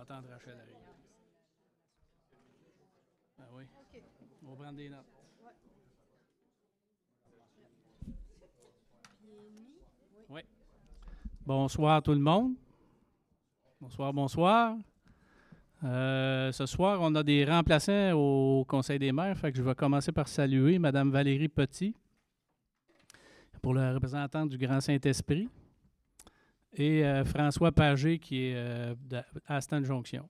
va attendre Rachel arrive. Ah oui. OK. On va prendre des notes. Ouais. Puis il est mis. Oui. Oui. Bonsoir tout le monde. Bonsoir, bonsoir. Ce soir, on a des remplaçants au Conseil des maires, fait que je vais commencer par saluer Mme Valérie Petit pour la représentante du Grand Saint-Esprit et François Pagé qui est à Aston Jonction.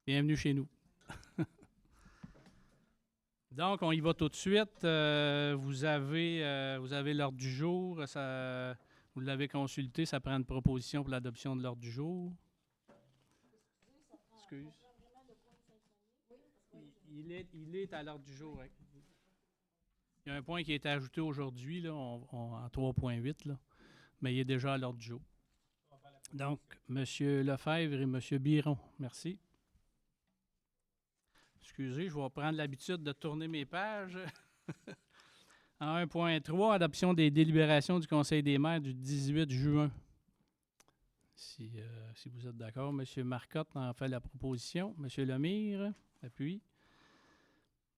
Bienvenue chez nous. Donc, on y va tout de suite. Vous avez l'ordre du jour. Vous l'avez consulté. Ça prend une proposition pour l'adoption de l'ordre du jour. Excuse. Il est à l'ordre du jour. Hein. Il y a un point qui a été ajouté aujourd'hui là, en 3.8, là, mais il est déjà à l'ordre du jour. Donc, M. Lefebvre et M. Biron, merci. Excusez, je vais prendre l'habitude de tourner mes pages. En 1.3, adoption des délibérations du Conseil des maires du 18 juin. Si vous êtes d'accord, M. Marcotte en fait la proposition. M. Lemire, appuie.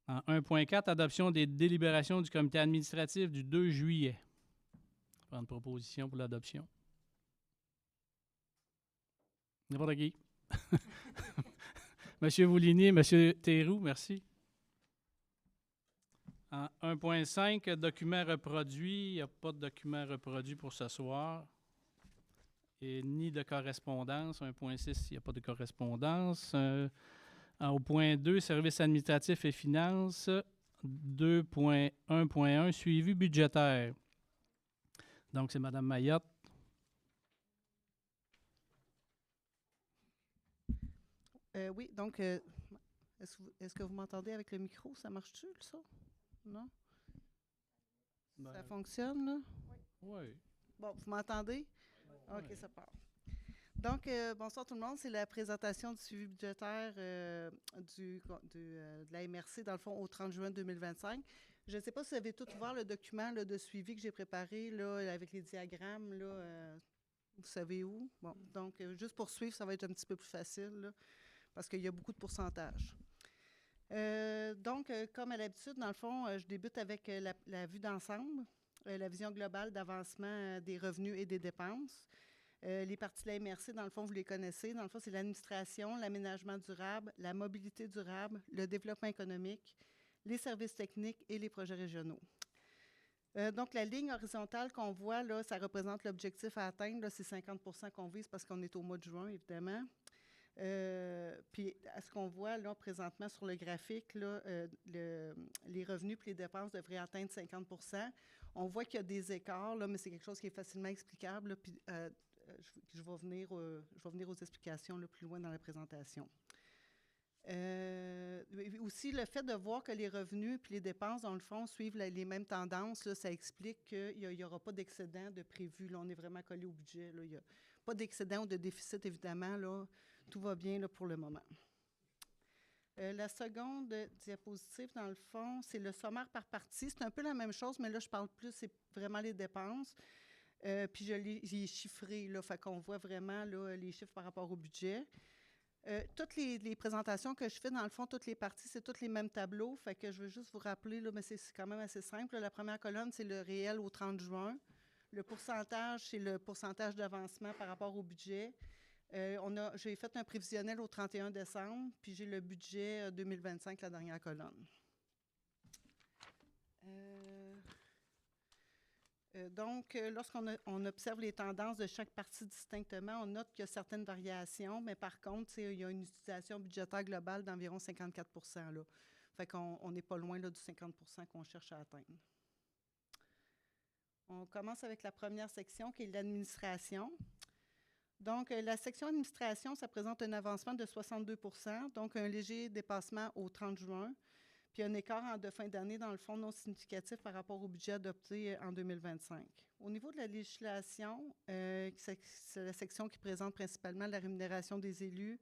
En 1.4, adoption des délibérations du comité administratif du 2 juillet. Prendre proposition pour l'adoption. N'importe qui. M. Voulinier, M. Théroux, merci. En 1.5, document reproduit. Il n'y a pas de document reproduit pour ce soir. Et ni de correspondance. 1.6, il n'y a pas de correspondance. Au point 2, services administratifs et finances. 2.1.1, suivi budgétaire. Donc, c'est Mme Mayotte. Oui, donc, est-ce que vous m'entendez avec le micro? Ça marche-tu, ça? Non? Ben, Ça fonctionne, là? oui. Bon, vous m'entendez? OK, Oui. ça part. Donc, bonsoir tout le monde. C'est la présentation du suivi budgétaire de la MRC, dans le fond, au 30 juin 2025. Je ne sais pas si vous avez tout ouvert le document là, de suivi que j'ai préparé là, avec les diagrammes. Là, vous savez où? Bon, donc, juste pour suivre, ça va être un petit peu plus facile là, parce qu'il y a beaucoup de pourcentages. Donc, comme à l'habitude, dans le fond, je débute avec la vue d'ensemble, la vision globale d'avancement des revenus et des dépenses. Les parties de la MRC, dans le fond, vous les connaissez. Dans le fond, c'est l'administration, l'aménagement durable, la mobilité durable, le développement économique, les services techniques et les projets régionaux. Donc, la ligne horizontale qu'on voit, là, ça représente l'objectif à atteindre. Là, c'est 50 % qu'on vise parce qu'on est au mois de juin, évidemment. Puis, à ce qu'on voit là présentement sur le graphique, là, les revenus et les dépenses devraient atteindre 50 %. On voit qu'il y a des écarts, là, mais c'est quelque chose qui est facilement explicable. Là, puis, je vais venir aux explications là, plus loin dans la présentation. Aussi, le fait de voir que les revenus et les dépenses, dans le fond, suivent les mêmes tendances, là, ça explique qu'il n'y aura pas d'excédent de prévu. Là, on est vraiment collé au budget. Là. Il n'y a pas d'excédent ou de déficit, évidemment. Là. Tout va bien là, pour le moment. La seconde diapositive, dans le fond, c'est le sommaire par partie. C'est un peu la même chose, mais là, je parle plus, c'est vraiment les dépenses. Puis j'ai chiffré, là, fait qu'on voit vraiment là, les chiffres par rapport au budget. Toutes les présentations que je fais, dans le fond, toutes les parties, c'est tous les mêmes tableaux. Fait que je veux juste vous rappeler, là, mais c'est quand même assez simple. La première colonne, c'est le réel au 30 juin. Le pourcentage, c'est le pourcentage d'avancement par rapport au budget. J'ai fait un prévisionnel au 31 décembre, puis j'ai le budget 2025, la dernière colonne. Donc, lorsqu'on observe les tendances de chaque partie distinctement, on note qu'il y a certaines variations, mais par contre, il y a une utilisation budgétaire globale d'environ 54 %. Là. Fait qu'on n'est pas loin là, du 50 % qu'on cherche à atteindre. On commence avec la première section qui est l'administration. Donc, la section administration, ça présente un avancement de 62 %, donc un léger dépassement au 30 juin. Puis un écart de fin d'année, dans le fond, non significatif par rapport au budget adopté en 2025. Au niveau de la législation, c'est la section qui présente principalement la rémunération des élus.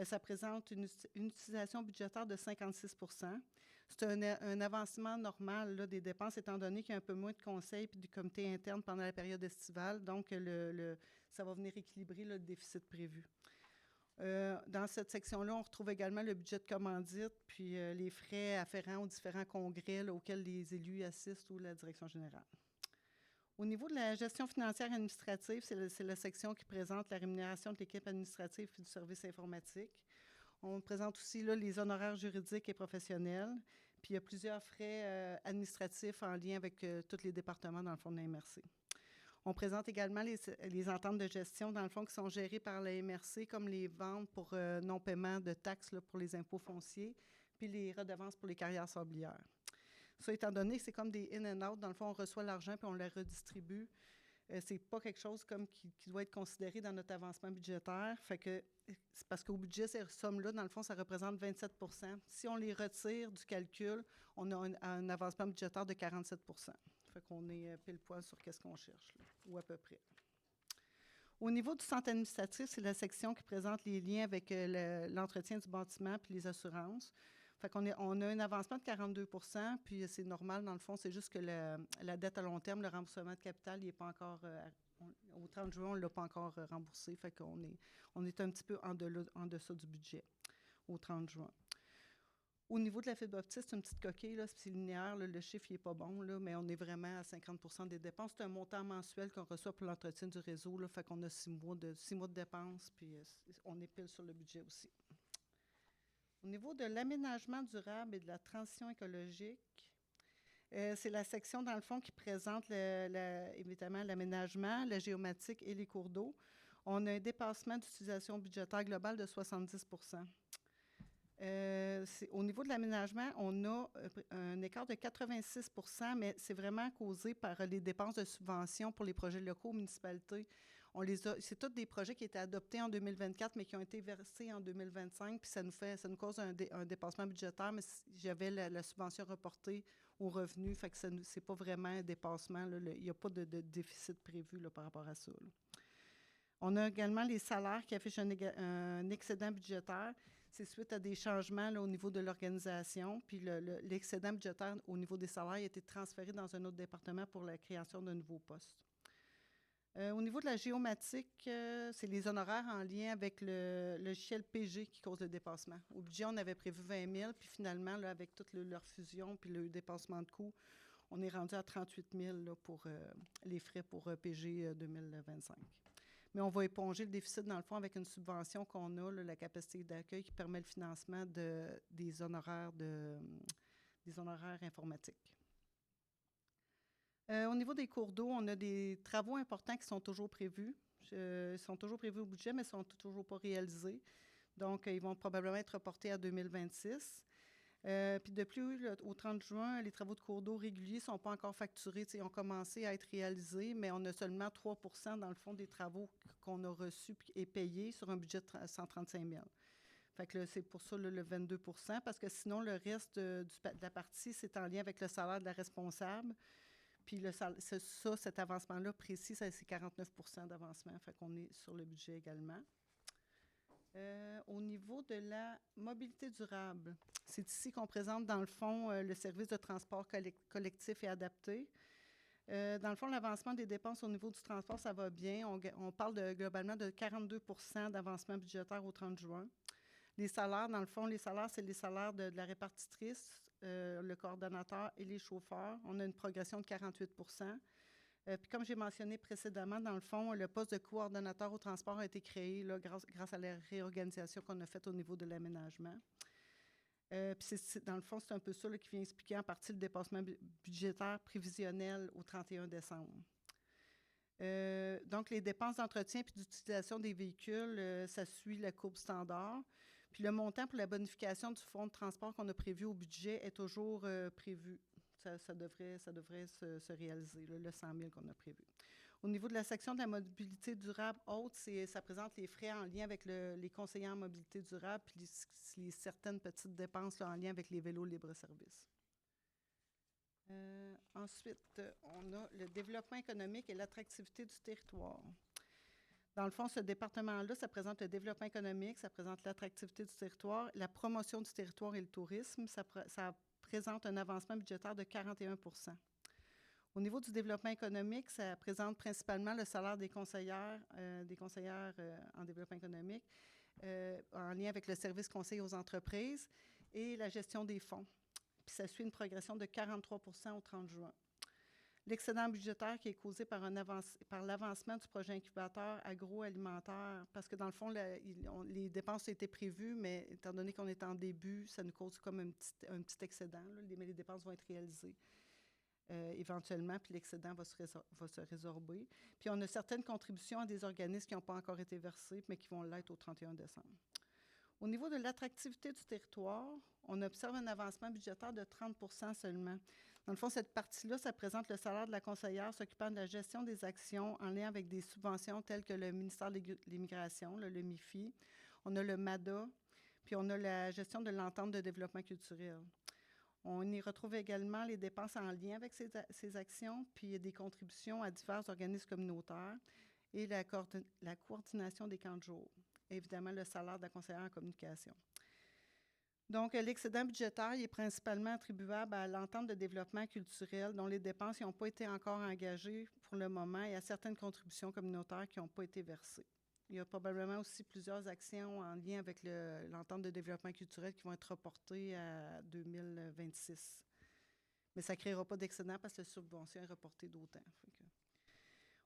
Ça présente une utilisation budgétaire de 56 %. C'est un avancement normal là, des dépenses, étant donné qu'il y a un peu moins de conseils et du comité interne pendant la période estivale. Donc, ça va venir équilibrer là, le déficit prévu. Dans cette section-là, on retrouve également le budget de commandite, puis les frais afférents aux différents congrès là, auxquels les élus assistent ou la direction générale. Au niveau de la gestion financière administrative, c'est la section qui présente la rémunération de l'équipe administrative et du service informatique. On présente aussi là, les honoraires juridiques et professionnels, puis il y a plusieurs frais administratifs en lien avec tous les départements dans le fond de la MRC. On présente également les ententes de gestion, dans le fond, qui sont gérées par la MRC, comme les ventes pour non-paiement de taxes là, pour les impôts fonciers, puis les redevances pour les carrières sablières. Ça étant donné que c'est comme des in and out, dans le fond, on reçoit l'argent puis on le redistribue. C'est pas quelque chose comme qui doit être considéré dans notre avancement budgétaire. Fait que c'est parce qu'au budget, ces sommes-là, dans le fond, ça représente 27 %. Si on les retire du calcul, on a un avancement budgétaire de 47 %. Fait qu'on est pile poil sur qu'est-ce qu'on cherche, là, ou à peu près. Au niveau du centre administratif, c'est la section qui présente les liens avec l'entretien du bâtiment puis les assurances. Fait qu'on on a un avancement de 42 %, puis c'est normal, dans le fond, c'est juste que la dette à long terme, le remboursement de capital, il n'est pas encore, au 30 juin, on ne l'a pas encore remboursé, fait qu'on est un petit peu en deçà du budget au 30 juin. Au niveau de la fibre optique, c'est une petite coquille, là, c'est linéaire, là, le chiffre n'est pas bon, là, mais on est vraiment à 50 % des dépenses. C'est un montant mensuel qu'on reçoit pour l'entretien du réseau, là, fait qu'on a 6 mois de dépenses, puis on est pile sur le budget aussi. Au niveau de l'aménagement durable et de la transition écologique, c'est la section, dans le fond, qui présente évidemment l'aménagement, la géomatique et les cours d'eau. On a un dépassement d'utilisation budgétaire globale de 70 %. Au niveau de l'aménagement, on a un écart de 86 %, mais c'est vraiment causé par les dépenses de subvention pour les projets locaux aux municipalités. C'est tous des projets qui étaient adoptés en 2024, mais qui ont été versés en 2025, puis ça nous cause un dépassement budgétaire, mais j'avais la subvention reportée aux revenus, fait que c'est pas vraiment un dépassement. Il n'y a pas de déficit prévu là, par rapport à ça. Là. On a également les salaires qui affichent un excédent budgétaire. C'est suite à des changements là, au niveau de l'organisation, puis l'excédent budgétaire au niveau des salaires a été transféré dans un autre département pour la création d'un nouveau poste. Au niveau de la géomatique, c'est les honoraires en lien avec le logiciel PG qui cause le dépassement. Au budget, on avait prévu 20 000, puis finalement, là, avec toute leur fusion puis le dépassement de coûts, on est rendu à 38 000 là, pour les frais pour PG 2025. Mais on va éponger le déficit, dans le fond, avec une subvention qu'on a, là, la capacité d'accueil, qui permet le financement des honoraires informatiques. Au niveau des cours d'eau, on a des travaux importants qui sont toujours prévus. Ils sont toujours prévus au budget, mais ne sont toujours pas réalisés. Donc, ils vont probablement être reportés à 2026. Puis depuis au 30 juin, les travaux de cours d'eau réguliers ne sont pas encore facturés. Ils ont commencé à être réalisés, mais on a seulement 3 % dans le fond des travaux qu'on a reçus et payés sur un budget de 135 000. Fait que c'est pour ça le 22 %, parce que sinon, le reste de la partie, c'est en lien avec le salaire de la responsable. Puis cet avancement-là précis, c'est 49 % d'avancement. Fait qu'on est sur le budget également. Au niveau de la mobilité durable, c'est ici qu'on présente, dans le fond, le service de transport collectif et adapté. Dans le fond, l'avancement des dépenses au niveau du transport, ça va bien. On parle globalement de 42 % d'avancement budgétaire au 30 juin. Les salaires, dans le fond, c'est les salaires de la répartitrice, le coordonnateur et les chauffeurs. On a une progression de 48 %. Puis comme j'ai mentionné précédemment, dans le fond, le poste de coordonnateur au transport a été créé là, grâce à la réorganisation qu'on a faite au niveau de l'aménagement. Puis dans le fond, c'est un peu ça là, qui vient expliquer en partie le dépassement budgétaire prévisionnel au 31 décembre. Donc, les dépenses d'entretien puis d'utilisation des véhicules, ça suit la courbe standard. Puis le montant pour la bonification du fonds de transport qu'on a prévu au budget est toujours prévu. Ça devrait se réaliser, là, le 100 000 qu'on a prévu. Au niveau de la section de la mobilité durable haute, ça présente les frais en lien avec les conseillers en mobilité durable puis certaines petites dépenses là, en lien avec les vélos libre-service. Ensuite, on a le développement économique et l'attractivité du territoire. Dans le fond, ce département-là, ça présente le développement économique, ça présente l'attractivité du territoire, la promotion du territoire et le tourisme. Ça présente un avancement budgétaire de 41 %. Au niveau du développement économique, ça présente principalement le salaire des conseillères en développement économique, en lien avec le service conseil aux entreprises et la gestion des fonds. Puis ça suit une progression de 43 % au 30 juin. L'excédent budgétaire qui est causé par l'avancement du projet incubateur agroalimentaire, parce que dans le fond, les dépenses ont été prévues, mais étant donné qu'on est en début, ça nous cause comme un petit excédent, là, mais les dépenses vont être réalisées éventuellement, puis l'excédent va se résorber. Puis on a certaines contributions à des organismes qui n'ont pas encore été versées, mais qui vont l'être au 31 décembre. Au niveau de l'attractivité du territoire, on observe un avancement budgétaire de 30 % seulement. Dans le fond, cette partie-là, ça présente le salaire de la conseillère s'occupant de la gestion des actions en lien avec des subventions telles que le ministère de l'Immigration, le MIFI. On a le MADA, puis on a la gestion de l'entente de développement culturel. On y retrouve également les dépenses en lien avec ces actions, puis des contributions à divers organismes communautaires et la coordination des camps de jour. Évidemment, le salaire de la conseillère en communication. Donc, l'excédent budgétaire est principalement attribuable à l'entente de développement culturel dont les dépenses n'ont pas été encore engagées pour le moment et à certaines contributions communautaires qui n'ont pas été versées. Il y a probablement aussi plusieurs actions en lien avec l'entente de développement culturel qui vont être reportées à 2026. Mais ça ne créera pas d'excédent parce que la subvention est reportée d'autant.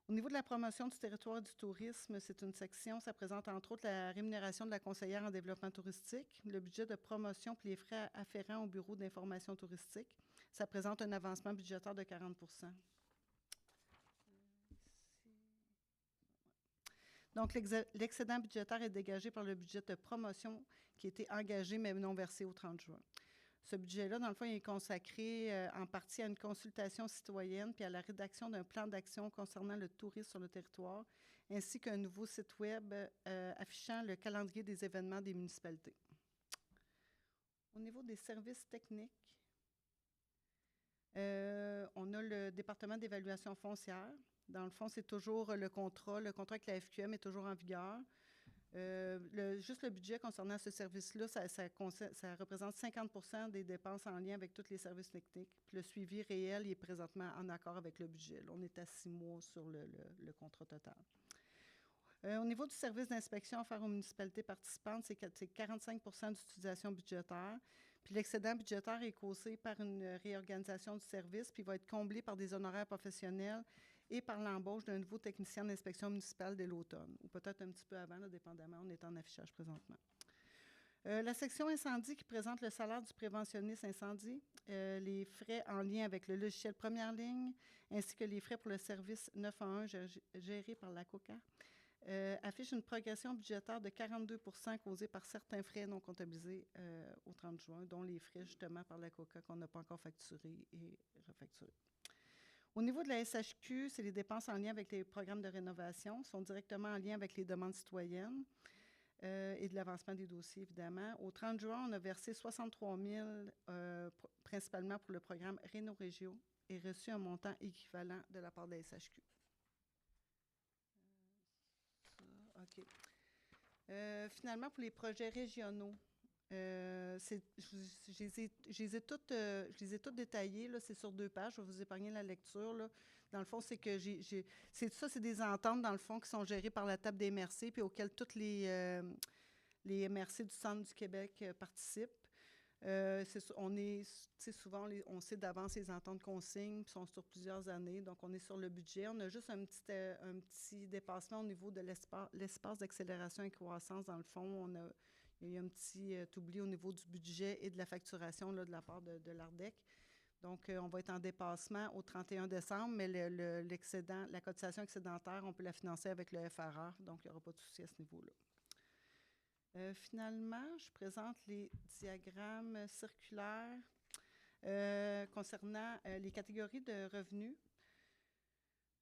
Au niveau de la promotion du territoire et du tourisme, c'est une section, ça présente entre autres la rémunération de la conseillère en développement touristique, le budget de promotion et les frais afférents au bureau d'information touristique. Ça présente un avancement budgétaire de 40 %. Donc, l'excédent budgétaire est dégagé par le budget de promotion qui a été engagé mais non versé au 30 juin. Ce budget-là, dans le fond, il est consacré en partie à une consultation citoyenne puis à la rédaction d'un plan d'action concernant le tourisme sur le territoire, ainsi qu'un nouveau site web affichant le calendrier des événements des municipalités. Au niveau des services techniques, on a le département d'évaluation foncière. Dans le fond, c'est toujours le contrat. Le contrat avec la FQM est toujours en vigueur. Juste le budget concernant ce service-là, ça représente 50 % des dépenses en lien avec tous les services techniques. Puis le suivi réel il est présentement en accord avec le budget. Là, on est à 6 mois sur le contrat total. Au niveau du service d'inspection offert aux municipalités participantes, c'est 45 % d'utilisation budgétaire. Puis l'excédent budgétaire est causé par une réorganisation du service, puis il va être comblé par des honoraires professionnels et par l'embauche d'un nouveau technicien d'inspection municipale dès l'automne, ou peut-être un petit peu avant, là, dépendamment, on est en affichage présentement. La section incendie qui présente le salaire du préventionniste incendie, les frais en lien avec le logiciel première ligne, ainsi que les frais pour le service 911 géré par la COCA, affiche une progression budgétaire de 42 % causée par certains frais non comptabilisés au 30 juin, dont les frais justement par la COCA qu'on n'a pas encore facturés et refacturés. Au niveau de la SHQ, c'est les dépenses en lien avec les programmes de rénovation, sont directement en lien avec les demandes citoyennes et de l'avancement des dossiers, évidemment. Au 30 juin, on a versé 63 000 principalement pour le programme Réno-Régio et reçu un montant équivalent de la part de la SHQ. OK. Finalement, pour les projets régionaux, je les ai toutes détaillées, c'est sur 2 pages, je vais vous épargner la lecture. Là. Dans le fond, c'est que c'est des ententes, dans le fond, qui sont gérées par la table des MRC, puis auxquelles toutes les MRC du Centre du Québec participent. On sait d'avance les ententes consignes, puis sont sur plusieurs années, donc on est sur le budget. On a juste un petit dépassement au niveau de l'espace d'accélération et croissance. Dans le fond, il y a un petit oubli au niveau du budget et de la facturation là, de la part de l'ARDEC. Donc, on va être en dépassement au 31 décembre, mais l'excédent, la cotisation excédentaire, on peut la financer avec le FRR, donc il n'y aura pas de souci à ce niveau-là. Finalement, je présente les diagrammes circulaires concernant les catégories de revenus.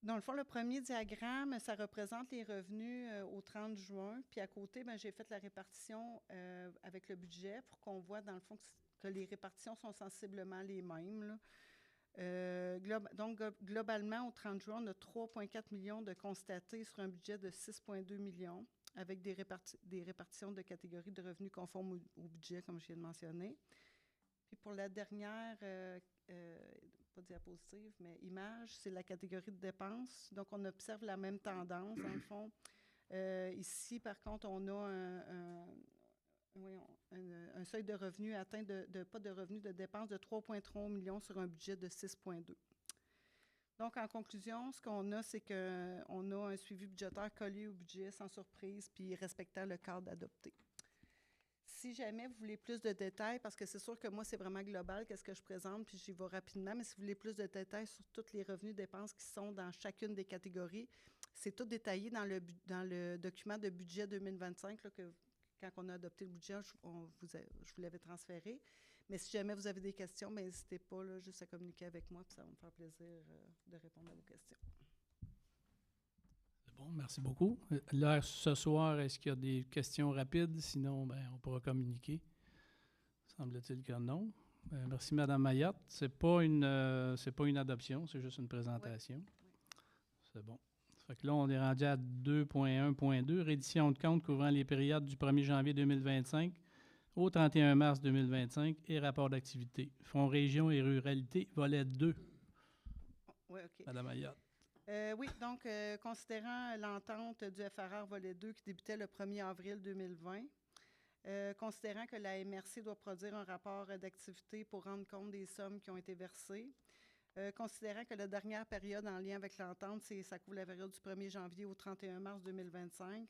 Dans le fond, le premier diagramme, ça représente les revenus au 30 juin. Puis à côté, j'ai fait la répartition avec le budget pour qu'on voit, dans le fond, que les répartitions sont sensiblement les mêmes. Donc, globalement, au 30 juin, on a 3,4 millions de constatés sur un budget de 6,2 millions avec des répartitions de catégories de revenus conformes au budget, comme je viens de mentionner. Puis pour la dernière, pas diapositive, mais image, c'est la catégorie de dépenses. Donc, on observe la même tendance, dans le fond. Ici, par contre, on a un seuil de revenus atteint pas de revenus, de dépenses de 3,3 millions sur un budget de 6,2. Donc, en conclusion, ce qu'on a, c'est qu'on a un suivi budgétaire collé au budget sans surprise puis respectant le cadre adopté. Si jamais vous voulez plus de détails, parce que c'est sûr que moi, c'est vraiment global, qu'est-ce que je présente, puis j'y vais rapidement, mais si vous voulez plus de détails sur tous les revenus dépenses qui sont dans chacune des catégories, c'est tout détaillé dans le document de budget 2025, là, quand on a adopté le budget, je vous l'avais transféré. Mais si jamais vous avez des questions, n'hésitez pas là, juste à communiquer avec moi, puis ça va me faire plaisir de répondre à vos questions. C'est bon, merci beaucoup. Là, ce soir, est-ce qu'il y a des questions rapides? Sinon, on pourra communiquer. Semble-t-il que non. Merci, Mme Mayotte. C'est pas une adoption, c'est juste une présentation. Oui. C'est bon. Fait que là, on est rendu à 2.1.2, reddition de compte couvrant les périodes du 1er janvier 2025 au 31 mars 2025 et rapport d'activité. Fonds région et ruralité, volet 2. Oui, OK. Mme Mayotte. Oui, donc, considérant l'entente du FRR volet 2 qui débutait le 1er avril 2020, considérant que la MRC doit produire un rapport d'activité pour rendre compte des sommes qui ont été versées, considérant que la dernière période en lien avec l'entente, ça couvre la période du 1er janvier au 31 mars 2025.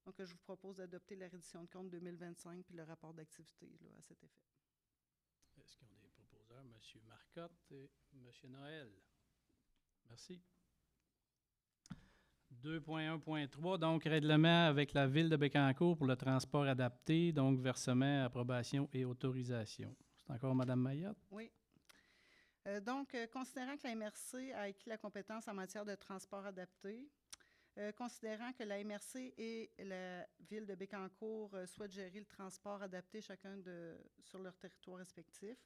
Donc, je vous propose d'adopter la reddition de compte 2025 puis le rapport d'activité à cet effet. Est-ce qu'il y a des proposeurs? M. Marcotte et M. Noël. Merci. 2.1.3, donc règlement avec la Ville de Bécancour pour le transport adapté, donc versement, approbation et autorisation. C'est encore Mme Mayotte? Oui. Donc, considérant que la MRC a acquis la compétence en matière de transport adapté, considérant que la MRC et la Ville de Bécancour souhaitent gérer le transport adapté chacun sur leur territoire respectif,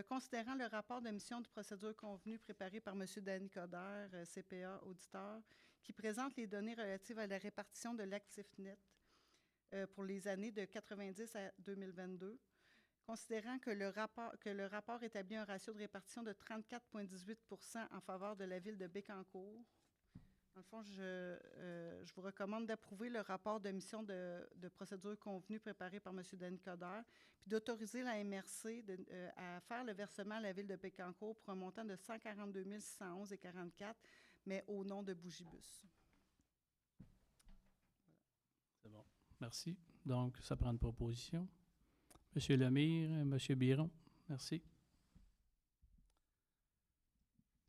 considérant le rapport de mission de procédure convenue préparé par M. Danny Coderre, CPA, auditeur, qui présente les données relatives à la répartition de l'actif-net pour les années de 90 à 2022, considérant que le rapport établit un ratio de répartition de 34,18 % en faveur de la Ville de Bécancour. Dans le fond, je vous recommande d'approuver le rapport de mission de procédure convenue préparé par M. Danny Coderre, puis d'autoriser la MRC à faire le versement à la Ville de Bécancour pour un montant de 142 611,44 $, mais au nom de Bougibus. C'est bon. Merci. Donc, ça prend une proposition. M. Lemire, M. Biron, merci.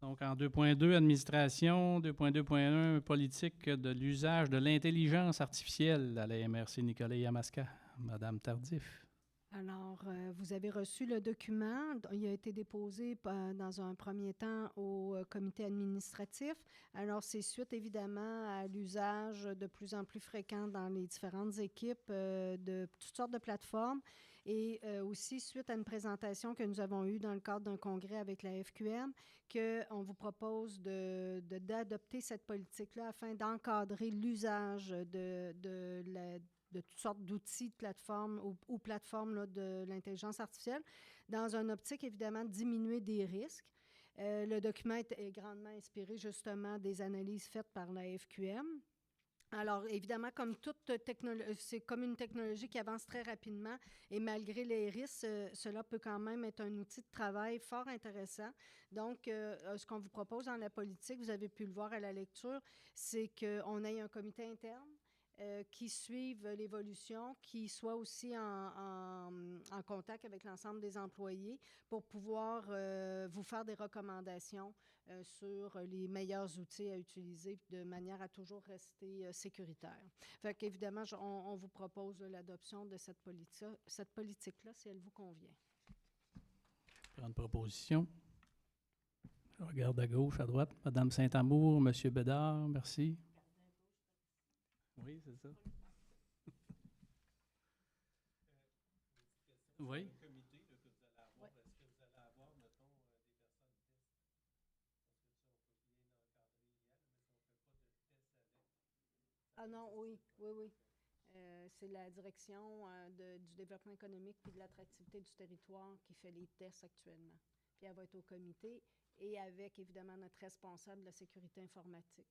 Donc, en 2.2, administration, 2.2.1, politique de l'usage de l'intelligence artificielle à la MRC Nicolet-Yamaska. Madame Tardif. Alors, vous avez reçu le document. Il a été déposé dans un premier temps au comité administratif. Alors, c'est suite évidemment à l'usage de plus en plus fréquent dans les différentes équipes de toutes sortes de plateformes et aussi suite à une présentation que nous avons eue dans le cadre d'un congrès avec la FQM, qu'on vous propose d'adopter cette politique-là afin d'encadrer l'usage de toutes sortes d'outils, de plateformes ou plateformes là, de l'intelligence artificielle, dans une optique, évidemment, de diminuer des risques. Le document est grandement inspiré, justement, des analyses faites par la FQM. Alors, évidemment, comme toute technologie, c'est comme une technologie qui avance très rapidement et malgré les risques, cela peut quand même être un outil de travail fort intéressant. Donc, ce qu'on vous propose dans la politique, vous avez pu le voir à la lecture, c'est qu'on ait un comité interne qui suivent l'évolution, qui soient aussi en contact avec l'ensemble des employés pour pouvoir vous faire des recommandations sur les meilleurs outils à utiliser de manière à toujours rester sécuritaire. Fait qu'évidemment, on vous propose l'adoption de cette politique-là, si elle vous convient. Grande proposition. Je regarde à gauche, à droite. Madame Saint-Amour, Monsieur Bédard, merci. Oui, c'est ça. Oui. Le comité que vous allez avoir, est-ce que vous allez avoir, mettons, des personnes tests? Parce que ça, on peut bien l'encadrer, mais si on ne fait pas de tests avec... Ah non, oui. C'est la direction du développement économique et de l'attractivité du territoire qui fait les tests actuellement. Puis elle va être au comité et avec, évidemment, notre responsable de la sécurité informatique.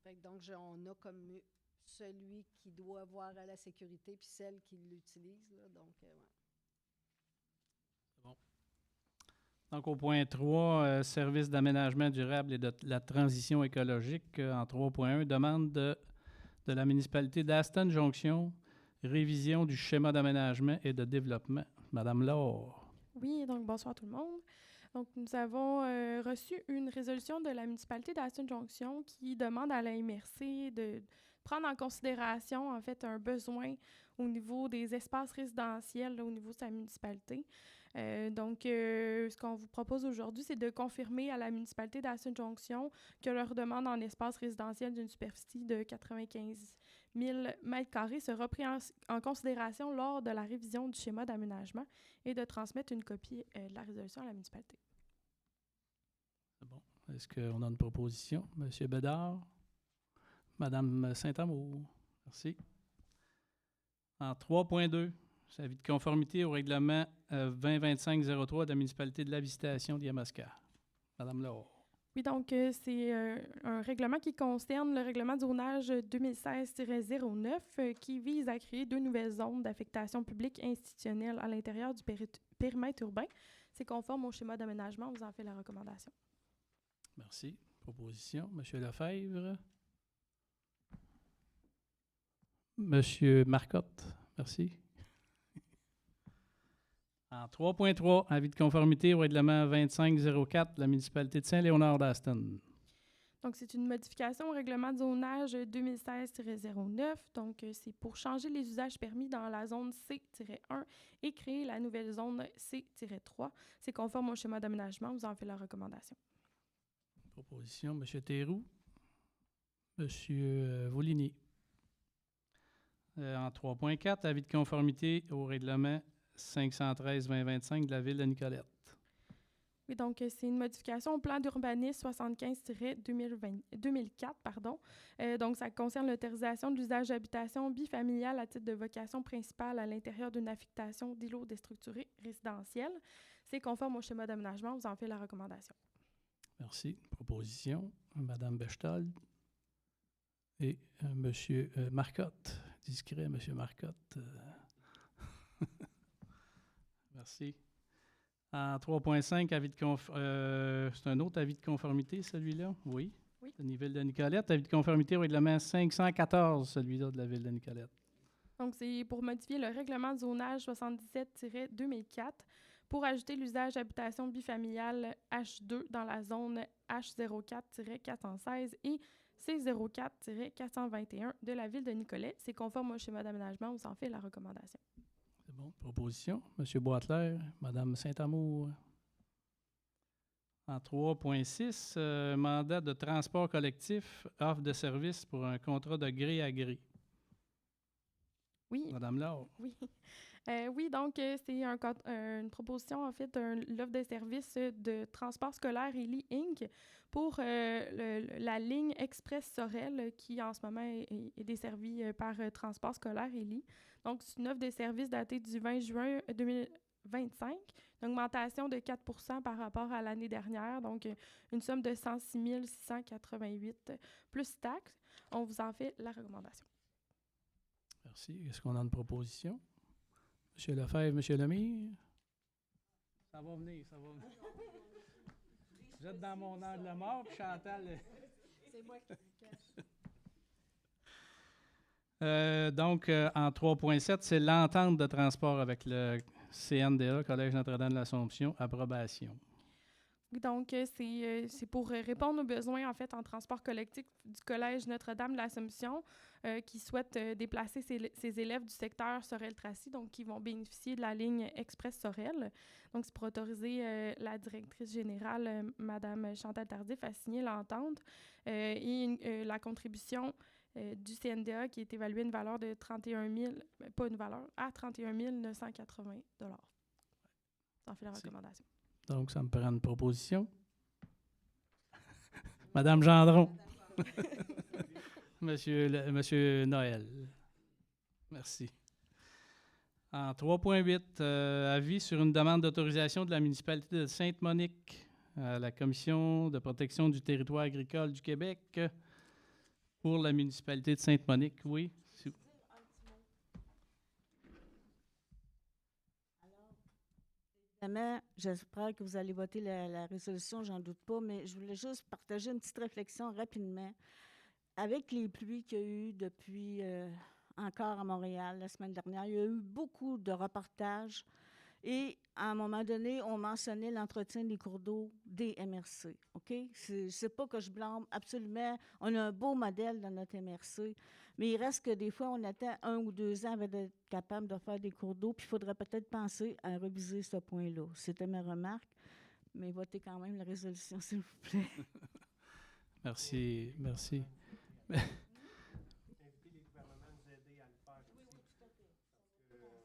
Fait que donc, on a comme celui qui doit voir à la sécurité puis celle qui l'utilise. Là, donc, ouais. Donc, au point 3, service d'aménagement durable et de la transition écologique, en 3.1, demande de la municipalité d'Aston Jonction, révision du schéma d'aménagement et de développement. Madame Laure. Oui, donc bonsoir tout le monde. Donc, nous avons reçu une résolution de la municipalité d'Aston Jonction qui demande à la MRC de prendre en considération, en fait, un besoin au niveau des espaces résidentiels, là, au niveau de sa municipalité. Ce qu'on vous propose aujourd'hui, c'est de confirmer à la municipalité d'Aston Jonction que leur demande en espace résidentiel d'une superficie de 95 000 m² sera prise en considération lors de la révision du schéma d'aménagement et de transmettre une copie de la résolution à la municipalité. C'est bon. Est-ce qu'on a une proposition? Monsieur Bédard? Madame Saint-Amour? Merci. En 3.2, c'est avis de conformité au règlement 2025-03 de la municipalité de la Visitation d'Yamaska. Madame Laure. Oui, donc c'est un règlement qui concerne le règlement de zonage 2016-09 qui vise à créer 2 nouvelles zones d'affectation publique institutionnelle à l'intérieur du périmètre urbain. C'est conforme au schéma d'aménagement. On vous en fait la recommandation. Merci. Proposition. Monsieur Lefebvre. Monsieur Marcotte. Merci. En 3.3, avis de conformité au règlement 2504 de la municipalité de Saint-Léonard d'Aston. Donc, c'est une modification au règlement de zonage 2016-09. Donc, c'est pour changer les usages permis dans la zone C-1 et créer la nouvelle zone C-3. C'est conforme au schéma d'aménagement. On vous en fait la recommandation. Proposition, M. Théroux. M. Voligny. En 3.4, avis de conformité au règlement 513-2025 de la ville de Nicolette. Oui, donc c'est une modification au plan d'urbanisme 75-2004. Donc, ça concerne l'autorisation de l'usage d'habitation bifamiliale à titre de vocation principale à l'intérieur d'une affectation d'îlots déstructurés résidentiels. C'est conforme au schéma d'aménagement. On vous en fait la recommandation. Merci. Proposition, Mme Bechtold et M. Marcotte. Discret, M. Marcotte. Merci. En 3.5, avis de c'est un autre avis de conformité, celui-là? Oui. Oui. De la ville de Nicolette. Avis de conformité au règlement 514, celui-là de la ville de Nicolette. Donc, c'est pour modifier le règlement de zonage 77-2004 pour ajouter l'usage d'habitation bifamiliale H2 dans la zone H04-416 et C04-421 de la ville de Nicolette. C'est conforme au schéma d'aménagement. On vous en fait la recommandation. C'est bon. Proposition. M. Boitler, Mme Saint-Amour. En 3.6, mandat de transport collectif, offre de service pour un contrat de gré à gré. Oui. Madame Laure. Oui. Oui, donc c'est une proposition, en fait, l'offre de service de transport scolaire Élie Inc. pour la ligne Express Sorel qui, en ce moment, est desservie par Transport scolaire Élie. Donc, c'est une offre de service datée du 20 juin 2025, une augmentation de 4 % par rapport à l'année dernière, donc une somme de 106 688 plus taxes. On vous en fait la recommandation. Merci. Est-ce qu'on a une proposition? M. Lefebvre, M. Lemire? Ça va venir, ça va venir. Vous êtes dans mon angle de mort, puis Chantal... C'est moi qui cache. Donc, en 3.7, c'est l'entente de transport avec le CNDA, Collège Notre-Dame de l'Assomption, approbation. Donc, c'est pour répondre aux besoins, en fait, en transport collectif du Collège Notre-Dame de l'Assomption qui souhaite déplacer ses élèves du secteur Sorel-Tracy, donc qui vont bénéficier de la ligne Express Sorel. Donc, c'est pour autoriser la directrice générale, Mme Chantal Tardif, à signer l'entente et la contribution du CNDA qui est évaluée à une valeur de 31 000, pas une valeur, à 31 980 $. Ça en fait la recommandation. Donc, ça me prend une proposition. Madame Gendron. Monsieur Noël. Merci. En 3.8, avis sur une demande d'autorisation de la municipalité de Sainte-Monique à la Commission de protection du territoire agricole du Québec Pour la municipalité de Sainte-Monique, oui. Évidemment, j'espère que vous allez voter la résolution, j'en doute pas, mais je voulais juste partager une petite réflexion rapidement. Avec les pluies qu'il y a eu depuis encore à Montréal la semaine dernière, il y a eu beaucoup de reportages et à un moment donné, on mentionnait l'entretien des cours d'eau des MRC. OK? C'est pas que je blâme absolument. On a un beau modèle dans notre MRC, mais il reste que des fois, on attend 1 ou 2 ans avant d'être capable de faire des cours d'eau, puis il faudrait peut-être penser à réviser ce point-là. C'était ma remarque, mais votez quand même la résolution, s'il vous plaît. Merci. Merci. Inviter les gouvernements à nous aider à le faire aussi. Parce que dans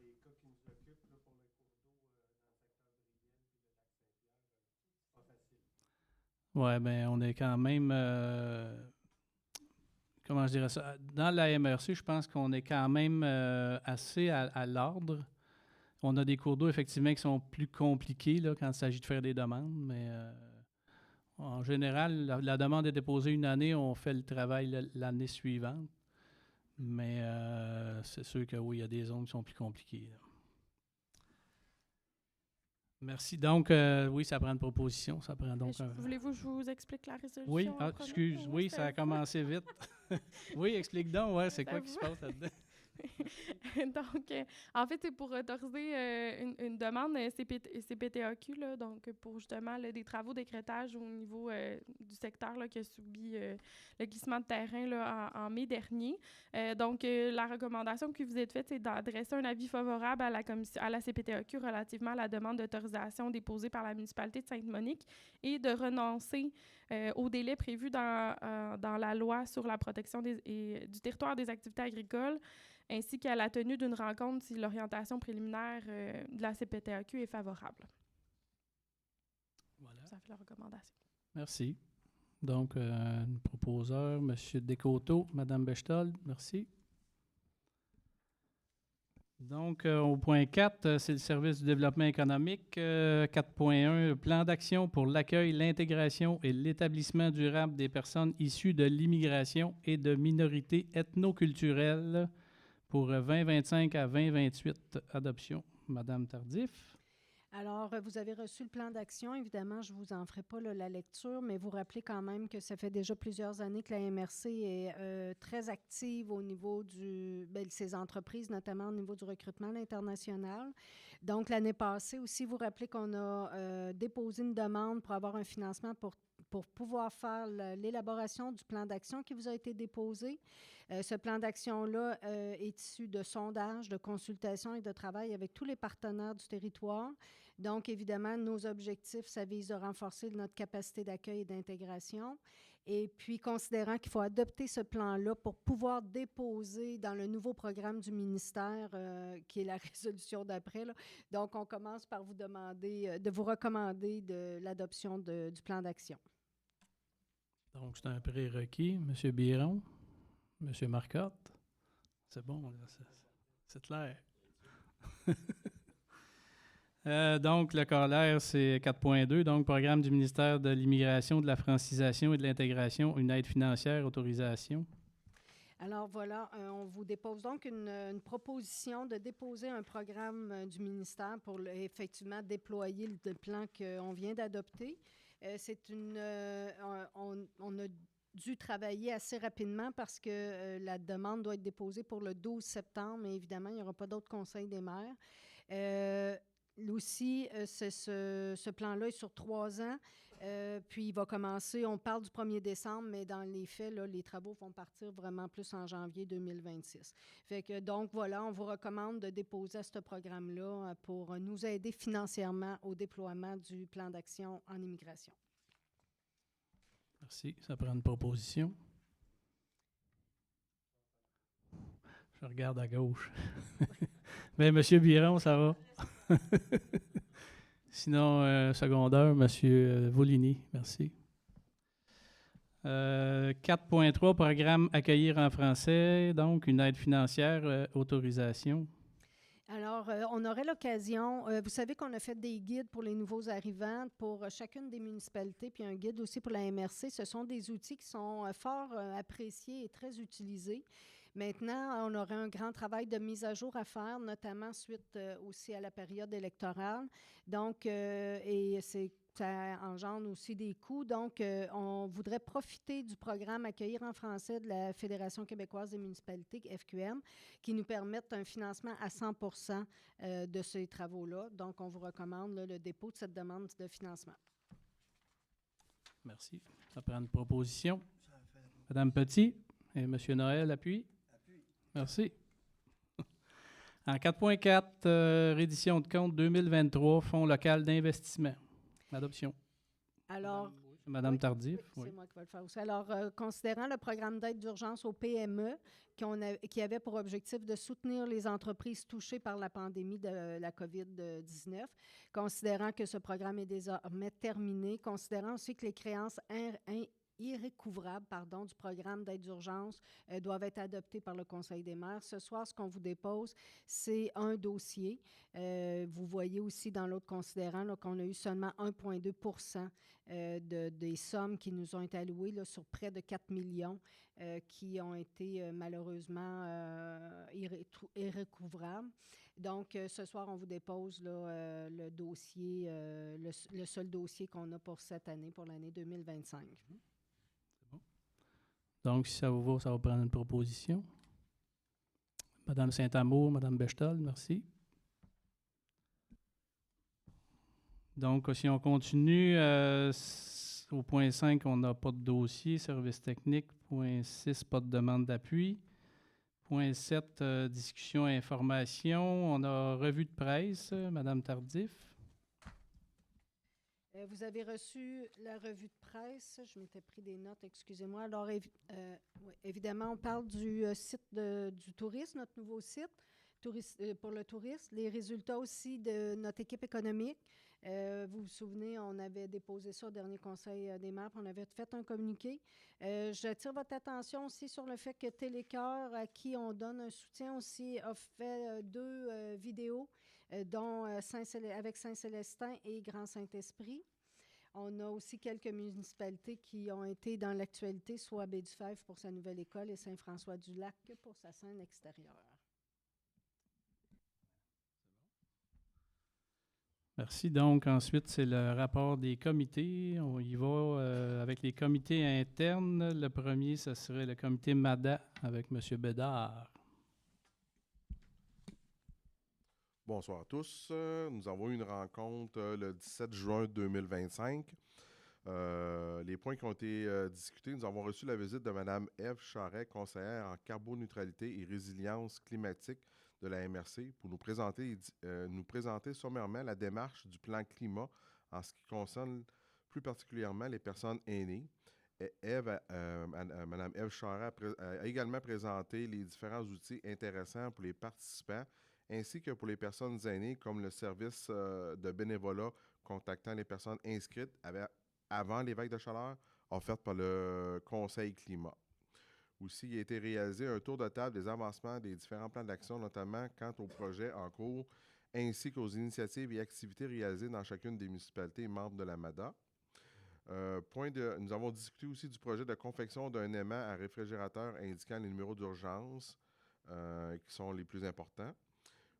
les cas qui nous occupent, là, pour le cours d'eau dans le secteur de Rivière et le lac Saint-Pierre, c'est pas facile. Oui, bien, on est quand même, comment je dirais ça, dans la MRC, je pense qu'on est quand même assez à l'ordre. On a des cours d'eau, effectivement, qui sont plus compliqués là, quand il s'agit de faire des demandes, mais en général, la demande est déposée une année, on fait le travail l'année suivante. Mais c'est sûr que oui, il y a des zones qui sont plus compliquées, là. Merci. Donc, oui, ça prend une proposition. Ça prend donc Voulez-vous que je vous explique la résolution? Oui, en premier? excuse, oui, ça a commencé vite. Oui, explique donc, ouais, c'est Ça quoi qui se va? passe là-dedans? Donc, en fait, c'est pour autoriser une demande CPTAQ, là, donc pour justement là, des travaux d'écrêtage au niveau du secteur là, qui a subi le glissement de terrain là, en mai dernier. Donc, la recommandation qui vous est faite, c'est d'adresser un avis favorable à la CPTAQ relativement à la demande d'autorisation déposée par la municipalité de Sainte-Monique et de renoncer au délai prévu dans la loi sur la protection du territoire des activités agricoles, ainsi qu'à la tenue d'une rencontre si l'orientation préliminaire de la CPTAQ est favorable. Voilà. Ça fait la recommandation. Merci. Donc, un proposeur, M. Descoteaux, Mme Bechtold, merci. Donc, au point 4, c'est le service du développement économique. 4.1, plan d'action pour l'accueil, l'intégration et l'établissement durable des personnes issues de l'immigration et de minorités ethnoculturelles pour 2025 à 2028. Adoption. Madame Tardif. Alors, vous avez reçu le plan d'action. Évidemment, je ne vous en ferai pas là, la lecture, mais vous rappelez quand même que ça fait déjà plusieurs années que la MRC est très active au niveau de ces entreprises, notamment au niveau du recrutement à l'international. Donc, l'année passée aussi, vous rappelez qu'on a déposé une demande pour avoir un financement pour pouvoir faire l'élaboration du plan d'action qui vous a été déposé. Ce plan d'action-là est issu de sondages, de consultations et de travail avec tous les partenaires du territoire. Donc, évidemment, nos objectifs, ça vise à renforcer notre capacité d'accueil et d'intégration. Et puis, considérant qu'il faut adopter ce plan-là pour pouvoir déposer dans le nouveau programme du ministère, qui est la résolution d'après, là. Donc, on commence par vous demander, de vous recommander de l'adoption du plan d'action. Donc, c'est un prérequis. M. Biron, M. Marcotte. C'est bon, là, c'est clair. Donc, le corollaire, c'est 4.2, donc programme du ministère de l'Immigration, de la Francisation et de l'Intégration, une aide financière, autorisation. Alors voilà, on vous dépose donc une proposition de déposer un programme du ministère pour effectivement déployer le plan qu'on vient d'adopter. On a dû travailler assez rapidement parce que la demande doit être déposée pour le 12 septembre, mais évidemment, il n'y aura pas d'autres conseils des maires. Aussi, ce plan-là est sur 3 ans, puis il va commencer, on parle du 1er décembre, mais dans les faits, là, les travaux vont partir vraiment plus en janvier 2026. Fait que, donc voilà, on vous recommande de déposer à ce programme-là pour nous aider financièrement au déploiement du plan d'action en immigration. Merci. Ça prend une proposition. Je regarde à gauche. Bien, M. Biron, ça va? Sinon, secondaire, M. Voligny, merci. 4.3, programme Accueillir en français, donc une aide financière, autorisation. Alors, on aurait l'occasion, vous savez qu'on a fait des guides pour les nouveaux arrivants pour chacune des municipalités, puis un guide aussi pour la MRC. Ce sont des outils qui sont fort appréciés et très utilisés. Maintenant, on aurait un grand travail de mise à jour à faire, notamment suite aussi à la période électorale. Donc, ça engendre aussi des coûts. Donc, on voudrait profiter du programme Accueillir en français de la Fédération québécoise des municipalités, FQM, qui nous permettent un financement à 100 de ces travaux-là. Donc, on vous recommande là, le dépôt de cette demande de financement. Merci. Ça prend une proposition. Madame Petit et Monsieur Noël appuie. Merci. En 4.4, reddition de compte 2023, Fonds local d'investissement. Adoption. Alors, Madame oui, Tardif. oui, Oui. c'est moi qui vais le faire aussi. Alors, considérant le programme d'aide d'urgence aux PME qui avait pour objectif de soutenir les entreprises touchées par la pandémie de la COVID-19, considérant que ce programme est désormais terminé, considérant aussi que les créances irrécouvrables du programme d'aide d'urgence doivent être adoptées par le Conseil des maires. Ce soir, ce qu'on vous dépose, c'est un dossier. Vous voyez aussi dans l'autre considérant là, qu'on a eu seulement 1,2 des sommes qui nous ont été allouées là, sur près de 4 millions qui ont été malheureusement irrécouvrables. Donc, ce soir, on vous dépose là, le dossier, le seul dossier qu'on a pour cette année, pour l'année 2025. Donc, si ça vous va, ça va prendre une proposition. Madame Saint-Amour, Madame Bechtel, merci. Donc, si on continue, au point 5, on n'a pas de dossier, service technique. Point 6, pas de demande d'appui. Point 7, discussion et information. On a revue de presse, Madame Tardif. Vous avez reçu la revue de presse. Je m'étais pris des notes, excusez-moi. Alors, oui, évidemment, on parle du site du tourisme, notre nouveau site pour le tourisme. Les résultats aussi de notre équipe économique. Vous vous souvenez, on avait déposé ça au dernier conseil des maires, puis on avait fait un communiqué. J'attire votre attention aussi sur le fait que Télécœur, à qui on donne un soutien aussi, a fait 2 vidéos, dont avec Saint-Célestin et Grand Saint-Esprit. On a aussi quelques municipalités qui ont été dans l'actualité, soit Baie-du-Fèvre pour sa nouvelle école et Saint-François-du-Lac pour sa scène extérieure. Merci. Donc, ensuite, c'est le rapport des comités. On y va avec les comités internes. Le premier, ce serait le comité MADA avec M. Bédard. Bonsoir à tous. Nous avons eu une rencontre le 17 juin 2025. Les points qui ont été discutés, nous avons reçu la visite de Mme Ève Charret, conseillère en carboneutralité et résilience climatique de la MRC, pour nous présenter sommairement la démarche du plan climat en ce qui concerne plus particulièrement les personnes aînées. Mme Ève Charret a également présenté les différents outils intéressants pour les participants, ainsi que pour les personnes aînées, comme le service de bénévolat contactant les personnes inscrites avant les vagues de chaleur offertes par le Conseil climat. Aussi, il a été réalisé un tour de table des avancements des différents plans d'action, notamment quant aux projets en cours, ainsi qu'aux initiatives et activités réalisées dans chacune des municipalités membres de la MADA. Nous avons discuté aussi du projet de confection d'un aimant à réfrigérateur indiquant les numéros d'urgence qui sont les plus importants.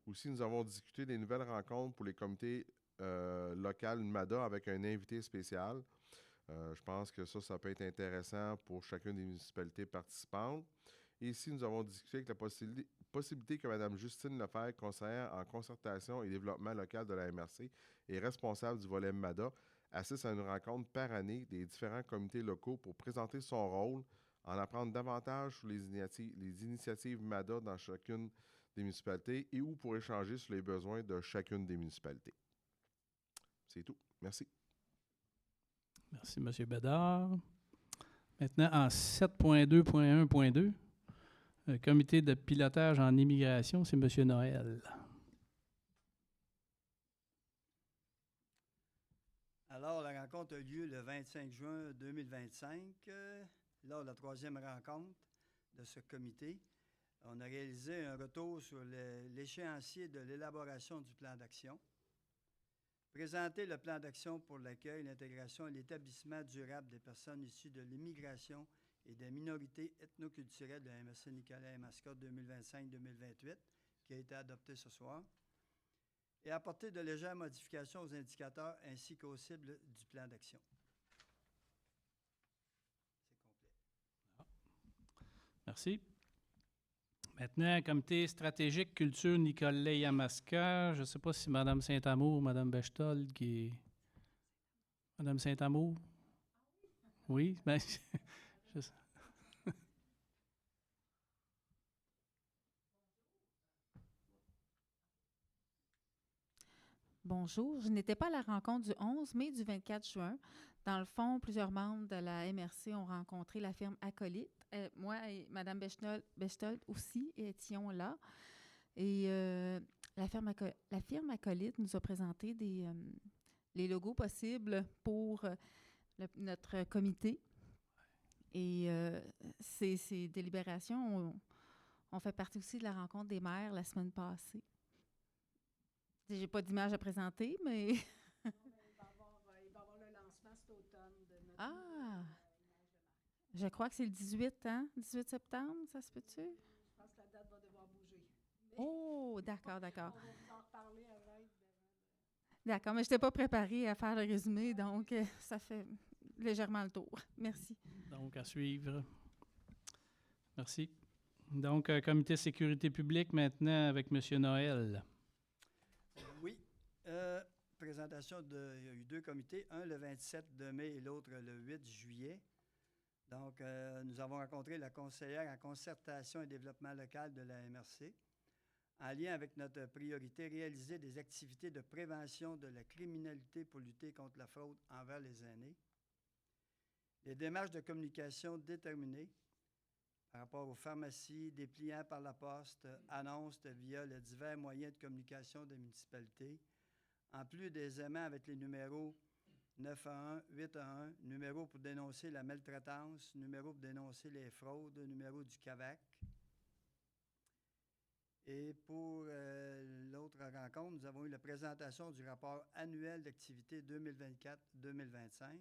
Aussi, nous avons discuté des nouvelles rencontres pour les comités locaux MADA avec un invité spécial. Je pense que ça peut être intéressant pour chacune des municipalités participantes. Et ici, nous avons discuté avec la possibilité que Mme Justine Lefebvre, conseillère en concertation et développement local de la MRC et responsable du volet MADA, assiste à une rencontre par année des différents comités locaux pour présenter son rôle, en apprendre davantage sur les initiatives MADA dans chacune des municipalités et ou pour échanger sur les besoins de chacune des municipalités. C'est tout. Merci. Merci, M. Bédard. Maintenant, en 7.2.1.2, comité de pilotage en immigration, c'est M. Noël. Alors, la rencontre a eu lieu le 25 juin 2025, lors de la 3e rencontre de ce comité. On a réalisé un retour sur l'échéancier de l'élaboration du plan d'action. Présenter le plan d'action pour l'accueil, l'intégration et l'établissement durable des personnes issues de l'immigration et des minorités ethnoculturelles de la MRC Nicolet et Mascotte 2025-2028, qui a été adopté ce soir, et apporter de légères modifications aux indicateurs ainsi qu'aux cibles du plan d'action. C'est complet. Merci. Maintenant, comité stratégique culture Nicolet-Yamaska. Je ne sais pas si Mme Saint-Amour ou Mme Bechtold qui est... Mme Saint-Amour? Oui? Ben, je sais. Bonjour, je n'étais pas à la rencontre du 11, mais du 24 juin. Dans le fond, plusieurs membres de la MRC ont rencontré la firme Acolyte. Moi et Mme Bechtold aussi étions là. Et la firme Acolyte nous a présenté les logos possibles pour notre comité. Et ces délibérations ont fait partie aussi de la rencontre des maires la semaine passée. J'ai pas d'image à présenter, mais... Il va y avoir le lancement cet automne de notre Ah! Je crois que c'est le 18, hein? 18 septembre, ça se peut-tu? Je pense que la date va devoir bouger. Oh, d'accord. On va vous en reparler avec. D'accord, mais je n'étais pas préparée à faire le résumé, donc ça fait légèrement le tour. Merci. Donc, à suivre. Merci. Donc, comité sécurité publique maintenant avec M. Noël. Oui. Présentation de... Il y a eu 2 comités, un le 27 de mai et l'autre le 8 juillet. Donc, nous avons rencontré la conseillère en concertation et développement local de la MRC. En lien avec notre priorité, réaliser des activités de prévention de la criminalité pour lutter contre la fraude envers les aînés. Les démarches de communication déterminées par rapport aux pharmacies, dépliants par la poste, annonces via les divers moyens de communication des municipalités, en plus des aimants avec les numéros 911, 811, numéro pour dénoncer la maltraitance, numéro pour dénoncer les fraudes, numéro du CAVAC. Et pour l'autre rencontre, nous avons eu la présentation du rapport annuel d'activité 2024-2025,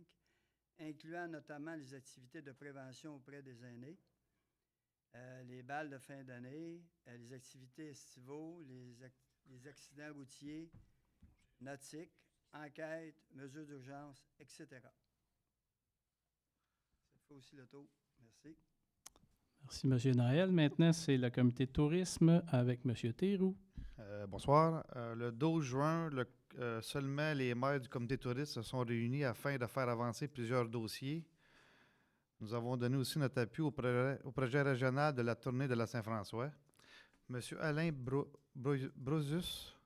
incluant notamment les activités de prévention auprès des aînés, les balles de fin d'année, les activités estivaux, les accidents routiers, nautiques, enquêtes, mesures d'urgence, etc. Ça fait aussi le tour. Merci. Merci, M. Noël. Maintenant, c'est le comité de tourisme avec M. Théroux. Bonsoir. Le 12 juin, seulement les maires du comité tourisme se sont réunis afin de faire avancer plusieurs dossiers. Nous avons donné aussi notre appui au projet régional de la tournée de la Saint-François. M. Alain Brosius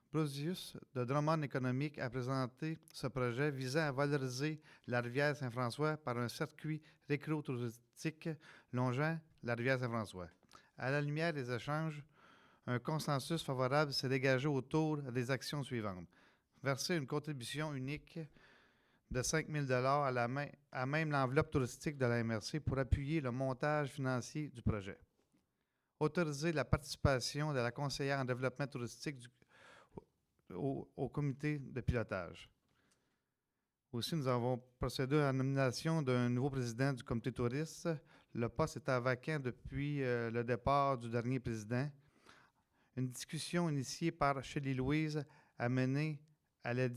de Drummond Économique a présenté ce projet visant à valoriser la rivière Saint-François par un circuit récréo-touristique longeant la rivière Saint-François. À la lumière des échanges, un consensus favorable s'est dégagé autour des actions suivantes. Verser une contribution unique de 5 000 à même l'enveloppe touristique de la MRC pour appuyer le montage financier du projet. Autoriser la participation de la conseillère en développement touristique au comité de pilotage. Aussi, nous avons procédé à la nomination d'un nouveau président du comité touriste. Le poste était vacant depuis le départ du dernier président. Une discussion initiée par Shelley Louise a mené à la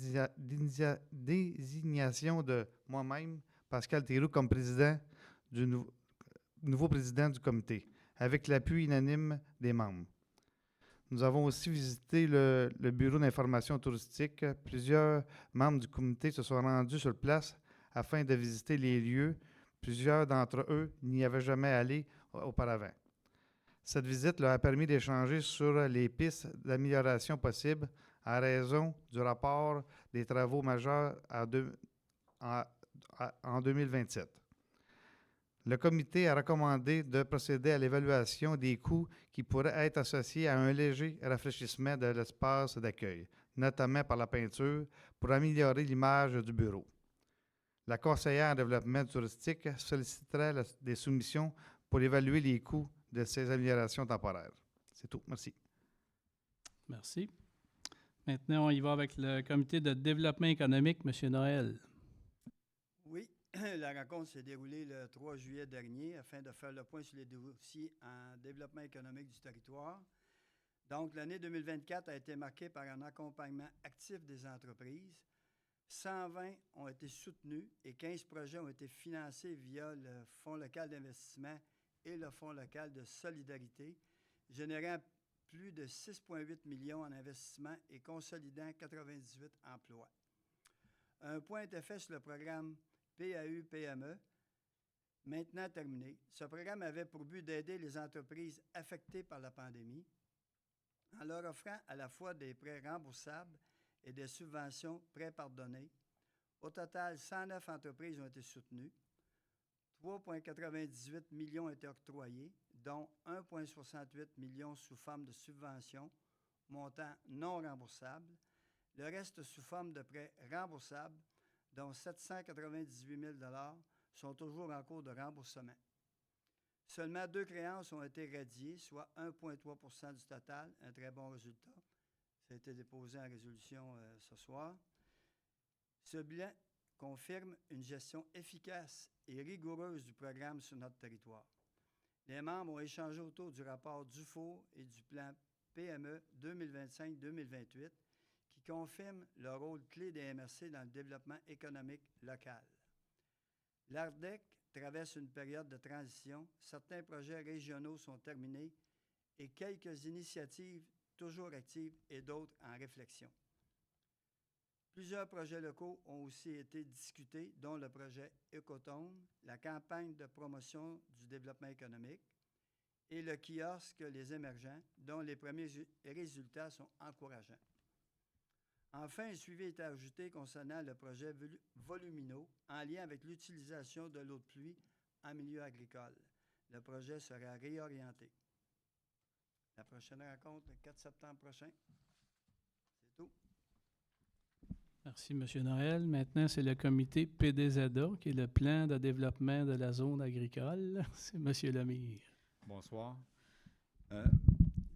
désignation de moi-même, Pascal Théroux, comme président du nouveau président du comité, avec l'appui unanime des membres. Nous avons aussi visité le bureau d'information touristique. Plusieurs membres du comité se sont rendus sur place afin de visiter les lieux. Plusieurs d'entre eux n'y avaient jamais allé auparavant. Cette visite leur a permis d'échanger sur les pistes d'amélioration possibles à raison du rapport des travaux majeurs en 2027. Le comité a recommandé de procéder à l'évaluation des coûts qui pourraient être associés à un léger rafraîchissement de l'espace d'accueil, notamment par la peinture, pour améliorer l'image du bureau. La conseillère en développement touristique solliciterait des soumissions pour évaluer les coûts de ces améliorations temporaires. C'est tout. Merci. Merci. Maintenant, on y va avec le comité de développement économique, M. Noël. Oui, la rencontre s'est déroulée le 3 juillet dernier afin de faire le point sur les dossiers en développement économique du territoire. Donc, l'année 2024 a été marquée par un accompagnement actif des entreprises. 120 ont été soutenus et 15 projets ont été financés via le Fonds local d'investissement et le Fonds local de solidarité, générant plus de 6,8 millions en investissement et consolidant 98 emplois. Un point était fait sur le programme PAU-PME, maintenant terminé. Ce programme avait pour but d'aider les entreprises affectées par la pandémie en leur offrant à la fois des prêts remboursables et des subventions pré-pardonnées. Au total, 109 entreprises ont été soutenues. 3,98 millions ont été octroyés, dont 1,68 millions sous forme de subventions, montant non remboursable. Le reste sous forme de prêts remboursables, dont 798 000 sont toujours en cours de remboursement. Seulement 2 créances ont été radiées, soit 1,3 du total, un très bon résultat. Ça a été déposé en résolution ce soir. Ce bilan confirme une gestion efficace et rigoureuse du programme sur notre territoire. Les membres ont échangé autour du rapport Dufour et du plan PME 2025-2028 qui confirment le rôle clé des MRC dans le développement économique local. L'ARDEC traverse une période de transition. Certains projets régionaux sont terminés et quelques initiatives toujours actives et d'autres en réflexion. Plusieurs projets locaux ont aussi été discutés, dont le projet Ecotone, la campagne de promotion du développement économique et le kiosque Les Émergents, dont les premiers résultats sont encourageants. Enfin, un suivi a été ajouté concernant le projet Volumino en lien avec l'utilisation de l'eau de pluie en milieu agricole. Le projet sera réorienté. La prochaine rencontre, le 4 septembre prochain. C'est tout. Merci, M. Noël. Maintenant, c'est le comité PDZA, qui est le plan de développement de la zone agricole. C'est M. Lemire. Bonsoir.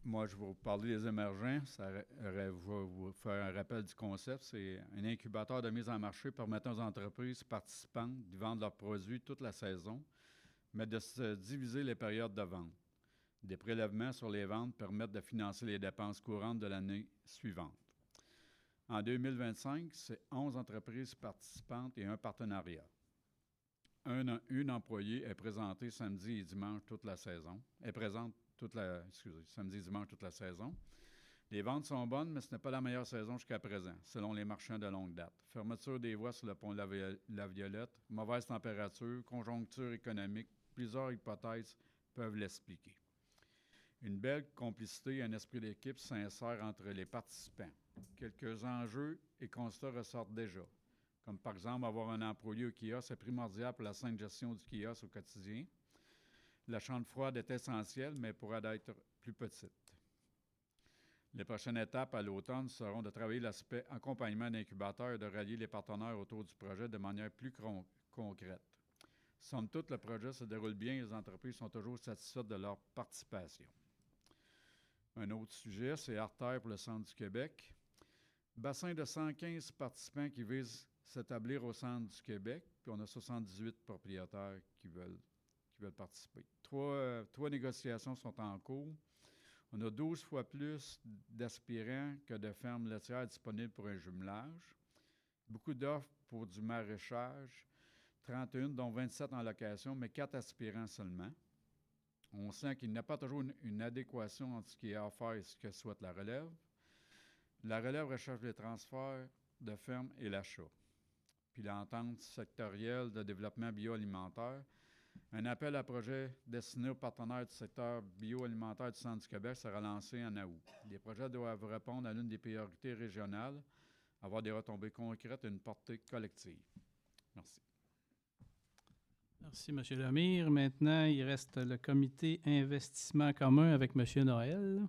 Moi, je vais vous parler des émergents. Je vais vous faire un rappel du concept. C'est un incubateur de mise en marché permettant aux entreprises participantes de vendre leurs produits toute la saison, mais de se diviser les périodes de vente. Des prélèvements sur les ventes permettent de financer les dépenses courantes de l'année suivante. En 2025, c'est 11 entreprises participantes et un partenariat. Une employée est présentée samedi et dimanche toute la saison. Samedi et dimanche toute la saison. Les ventes sont bonnes, mais ce n'est pas la meilleure saison jusqu'à présent, selon les marchands de longue date. Fermeture des voies sur le pont de la Violette, mauvaise température, conjoncture économique, plusieurs hypothèses peuvent l'expliquer. Une belle complicité et un esprit d'équipe sincère entre les participants. Quelques enjeux et constats ressortent déjà, comme par exemple avoir un employé au kiosque est primordial pour la saine gestion du kiosque au quotidien. La chambre froide est essentielle, mais pourra être plus petite. Les prochaines étapes à l'automne seront de travailler l'aspect accompagnement d'incubateur et de rallier les partenaires autour du projet de manière plus concrète. Somme toute, le projet se déroule bien et les entreprises sont toujours satisfaites de leur participation. Un autre sujet, c'est Artère pour le centre du Québec. Bassin de 115 participants qui visent s'établir au centre du Québec, puis on a 78 propriétaires qui veulent participer. Trois négociations sont en cours. On a 12 fois plus d'aspirants que de fermes laitières disponibles pour un jumelage. Beaucoup d'offres pour du maraîchage, 31 dont 27 en location, mais 4 aspirants seulement. On sent qu'il n'y a pas toujours une adéquation entre ce qui est offert et ce que souhaite la relève. La relève recherche les transferts de fermes et l'achat. Puis l'entente sectorielle de développement bioalimentaire. Un appel à projet destiné aux partenaires du secteur bioalimentaire du Centre du Québec sera lancé en août. Les projets doivent répondre à l'une des priorités régionales, avoir des retombées concrètes et une portée collective. Merci. Merci, M. Lemire. Maintenant, il reste le comité investissement commun avec M. Noël.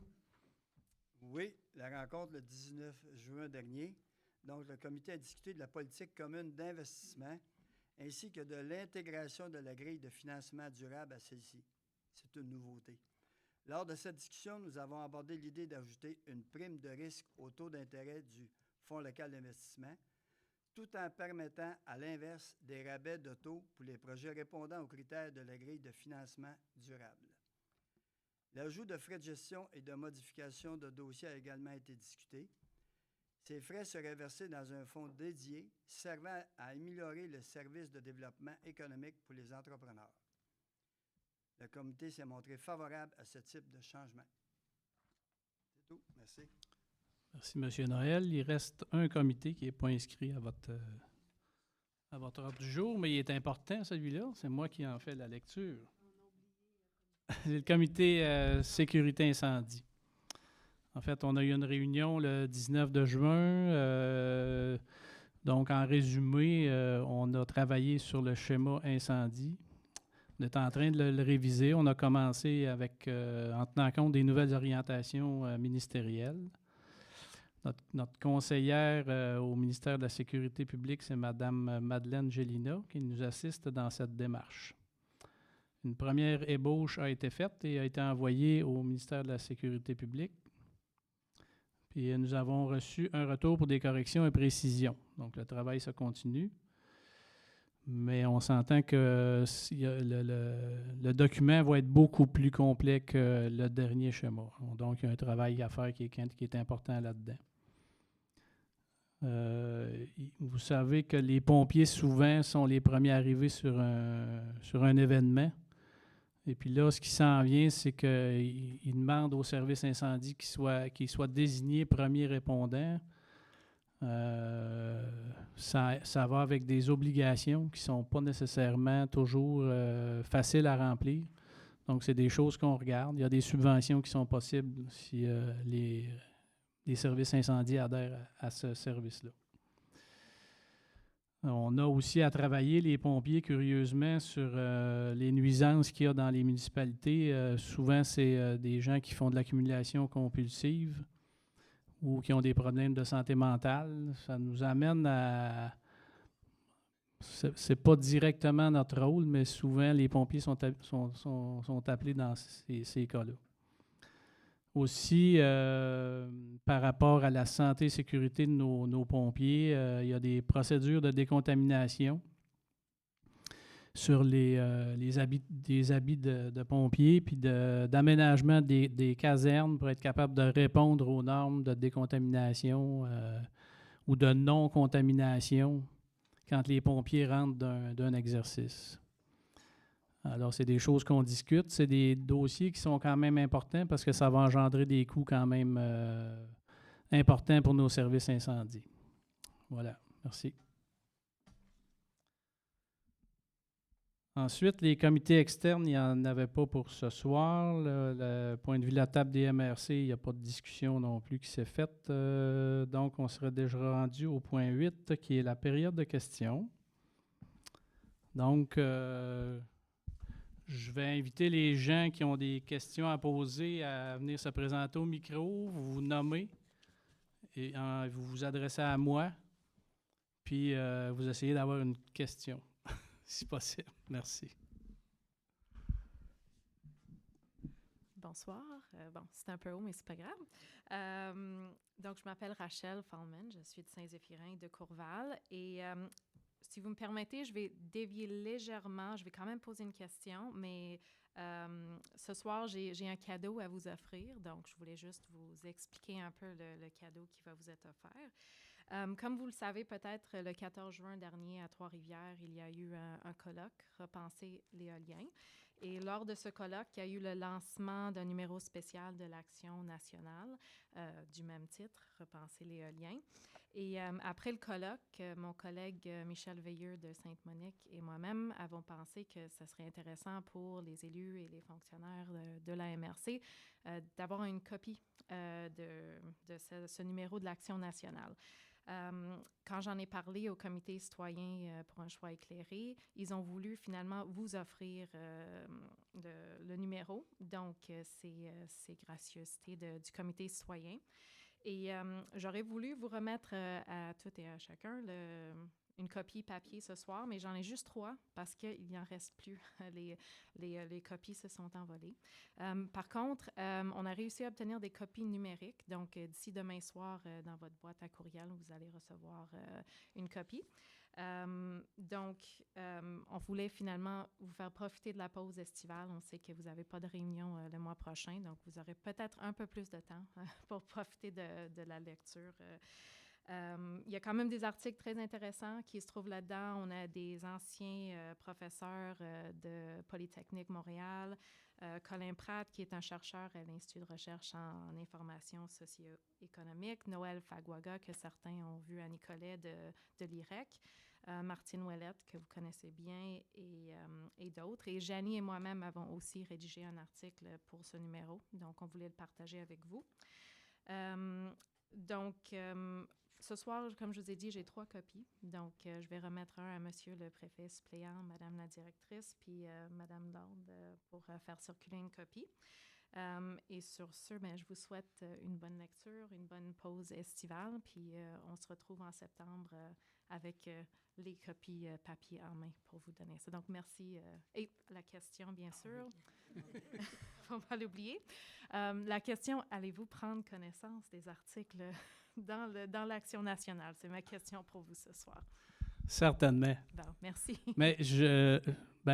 Oui, la rencontre le 19 juin dernier. Donc, le comité a discuté de la politique commune d'investissement ainsi que de l'intégration de la grille de financement durable à celle-ci. C'est une nouveauté. Lors de cette discussion, nous avons abordé l'idée d'ajouter une prime de risque au taux d'intérêt du Fonds local d'investissement, tout en permettant, à l'inverse, des rabais de taux pour les projets répondant aux critères de la grille de financement durable. L'ajout de frais de gestion et de modification de dossiers a également été discuté. Ces frais seraient versés dans un fonds dédié servant à améliorer le service de développement économique pour les entrepreneurs. Le comité s'est montré favorable à ce type de changement. C'est tout. Merci. Merci, M. Noël. Il reste un comité qui n'est pas inscrit à votre ordre du jour, mais il est important, celui-là. C'est moi qui en fais la lecture. C'est le comité sécurité incendie. En fait, on a eu une réunion le 19 de juin. Donc, en résumé, on a travaillé sur le schéma incendie. On est en train de le réviser. On a commencé avec, en tenant compte des nouvelles orientations ministérielles. Notre conseillère au ministère de la Sécurité publique, c'est Mme Madeleine Gélina, qui nous assiste dans cette démarche. Une première ébauche a été faite et a été envoyée au ministère de la Sécurité publique. Puis nous avons reçu un retour pour des corrections et précisions. Donc le travail se continue. Mais on s'entend que le document va être beaucoup plus complet que le dernier schéma. Donc il y a un travail à faire qui est important là-dedans. Vous savez que les pompiers, souvent, sont les premiers arrivés sur un événement. Et puis là, ce qui s'en vient, c'est qu'ils demandent au service incendie qu'il soit désigné premier répondant. Ça va avec des obligations qui ne sont pas nécessairement toujours faciles à remplir. Donc, c'est des choses qu'on regarde. Il y a des subventions qui sont possibles si les services incendies adhèrent à ce service-là. On a aussi à travailler, les pompiers, curieusement, sur les nuisances qu'il y a dans les municipalités. Souvent, c'est des gens qui font de l'accumulation compulsive ou qui ont des problèmes de santé mentale. Ça nous amène à... C'est pas directement notre rôle, mais souvent, les pompiers sont appelés dans ces cas-là. Aussi, par rapport à la santé et sécurité de nos pompiers, il y a des procédures de décontamination sur des habits de pompiers, puis d'aménagement des casernes pour être capable de répondre aux normes de décontamination ou de non-contamination quand les pompiers rentrent d'un exercice. Alors, c'est des choses qu'on discute. C'est des dossiers qui sont quand même importants parce que ça va engendrer des coûts quand même importants pour nos services incendies. Voilà. Merci. Ensuite, les comités externes, il n'y en avait pas pour ce soir. Le point de vue de la table des MRC, il n'y a pas de discussion non plus qui s'est faite. Donc, on serait déjà rendu au point 8, qui est la période de questions. Donc, je vais inviter les gens qui ont des questions à poser à venir se présenter au micro. Vous vous nommez et vous vous adressez à moi, puis vous essayez d'avoir une question, si possible. Merci. Bonsoir. C'est un peu haut, mais c'est pas grave. Donc, je m'appelle Rachel Fallman. Je suis de Saint-Zéphirin de Courval. Et si vous me permettez, je vais dévier légèrement. Je vais quand même poser une question, mais ce soir, j'ai un cadeau à vous offrir. Donc, je voulais juste vous expliquer un peu le cadeau qui va vous être offert. Comme vous le savez peut-être, le 14 juin dernier à Trois-Rivières, il y a eu un colloque « Repenser l'éolien ». Et lors de ce colloque, il y a eu le lancement d'un numéro spécial de l'Action nationale du même titre, « Repenser l'éolien ». Et après le colloque, mon collègue Michel Veilleux de Sainte-Monique et moi-même avons pensé que ce serait intéressant pour les élus et les fonctionnaires de la MRC d'avoir une copie de ce numéro de l'Action nationale. Quand j'en ai parlé au comité citoyen pour un choix éclairé, ils ont voulu finalement vous offrir le numéro. Donc, c'est gracieuseté du comité citoyen. Et j'aurais voulu vous remettre à toutes et à chacun une copie papier ce soir, mais j'en ai juste 3 parce qu'il n'y en reste plus. Les copies se sont envolées. Par contre, on a réussi à obtenir des copies numériques. Donc, d'ici demain soir, dans votre boîte à courriel, vous allez recevoir une copie. On voulait finalement vous faire profiter de la pause estivale. On sait que vous n'avez pas de réunion le mois prochain, donc vous aurez peut-être un peu plus de temps pour profiter de la lecture. Il y a quand même des articles très intéressants qui se trouvent là-dedans. On a des anciens professeurs de Polytechnique Montréal, Colin Pratt, qui est un chercheur à l'Institut de recherche en information socio-économique, Noël Faguaga, que certains ont vu à Nicolet de l'IREC, Martine Ouellette, que vous connaissez bien, et d'autres. Et Janie et moi-même avons aussi rédigé un article pour ce numéro, donc on voulait le partager avec vous. Ce soir, comme je vous ai dit, j'ai 3 copies. Donc, je vais remettre un à monsieur le préfet suppléant, madame la directrice, puis madame Lorde pour faire circuler une copie. Et sur ce, je vous souhaite une bonne lecture, une bonne pause estivale, puis on se retrouve en septembre avec les copies papier en main pour vous donner ça. Donc, merci. Et la question, bien sûr, il ne faut pas l'oublier. La question, allez-vous prendre connaissance des articles dans l'Action nationale? C'est ma question pour vous ce soir. Certainement. Bon, merci. Mais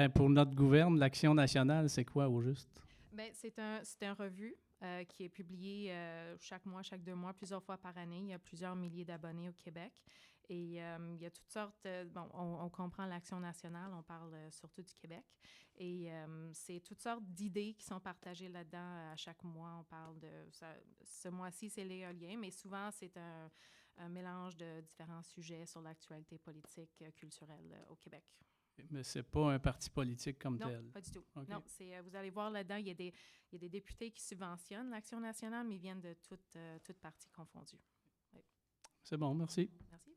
pour notre gouverne, l'Action nationale, c'est quoi au juste? C'est un revue qui est publié chaque mois, chaque 2 mois, plusieurs fois par année. Il y a plusieurs milliers d'abonnés au Québec. Et il y a toutes sortes... on comprend l'Action nationale, on parle surtout du Québec. Et c'est toutes sortes d'idées qui sont partagées là-dedans à chaque mois. On parle de... ce mois-ci, c'est l'éolien, mais souvent, c'est un mélange de différents sujets sur l'actualité politique, culturelle au Québec. Mais c'est pas un parti politique comme tel. Non, pas du tout. Okay. Non, vous allez voir là-dedans, il y a des députés qui subventionnent l'Action nationale, mais ils viennent de toutes parties confondues. Oui. C'est bon, merci. Merci.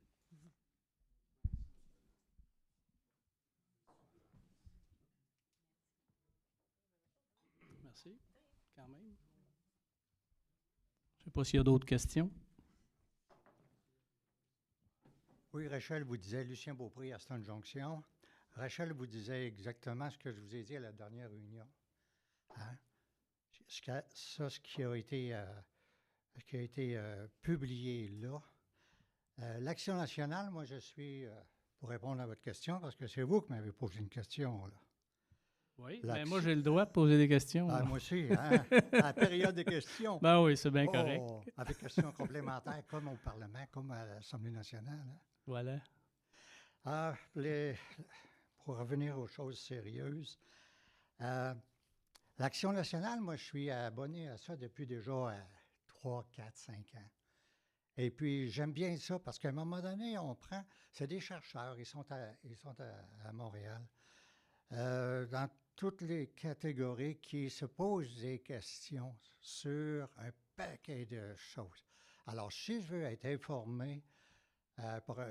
Merci, quand même. Je ne sais pas s'il y a d'autres questions. Oui, Rachel vous disait, Lucien Beaupré à Stone Junction. Rachel vous disait exactement ce que je vous ai dit à la dernière réunion. Hein? Ce qui a été publié là. L'Action nationale, moi, je suis, pour répondre à votre question, parce que c'est vous qui m'avez posé une question, là. Oui, mais moi, j'ai le droit de poser des questions. Ah, moi aussi, hein? À la période des questions. Ben oui, c'est bien correct. Avec questions complémentaires, comme au Parlement, comme à l'Assemblée nationale. Hein? Voilà. Pour revenir aux choses sérieuses, l'Action nationale, moi, je suis abonné à ça depuis déjà 3, 4, 5 ans. Et puis, j'aime bien ça parce qu'à un moment donné, c'est des chercheurs, ils sont à Montréal, dans toutes les catégories qui se posent des questions sur un paquet de choses. Alors, si je veux être informé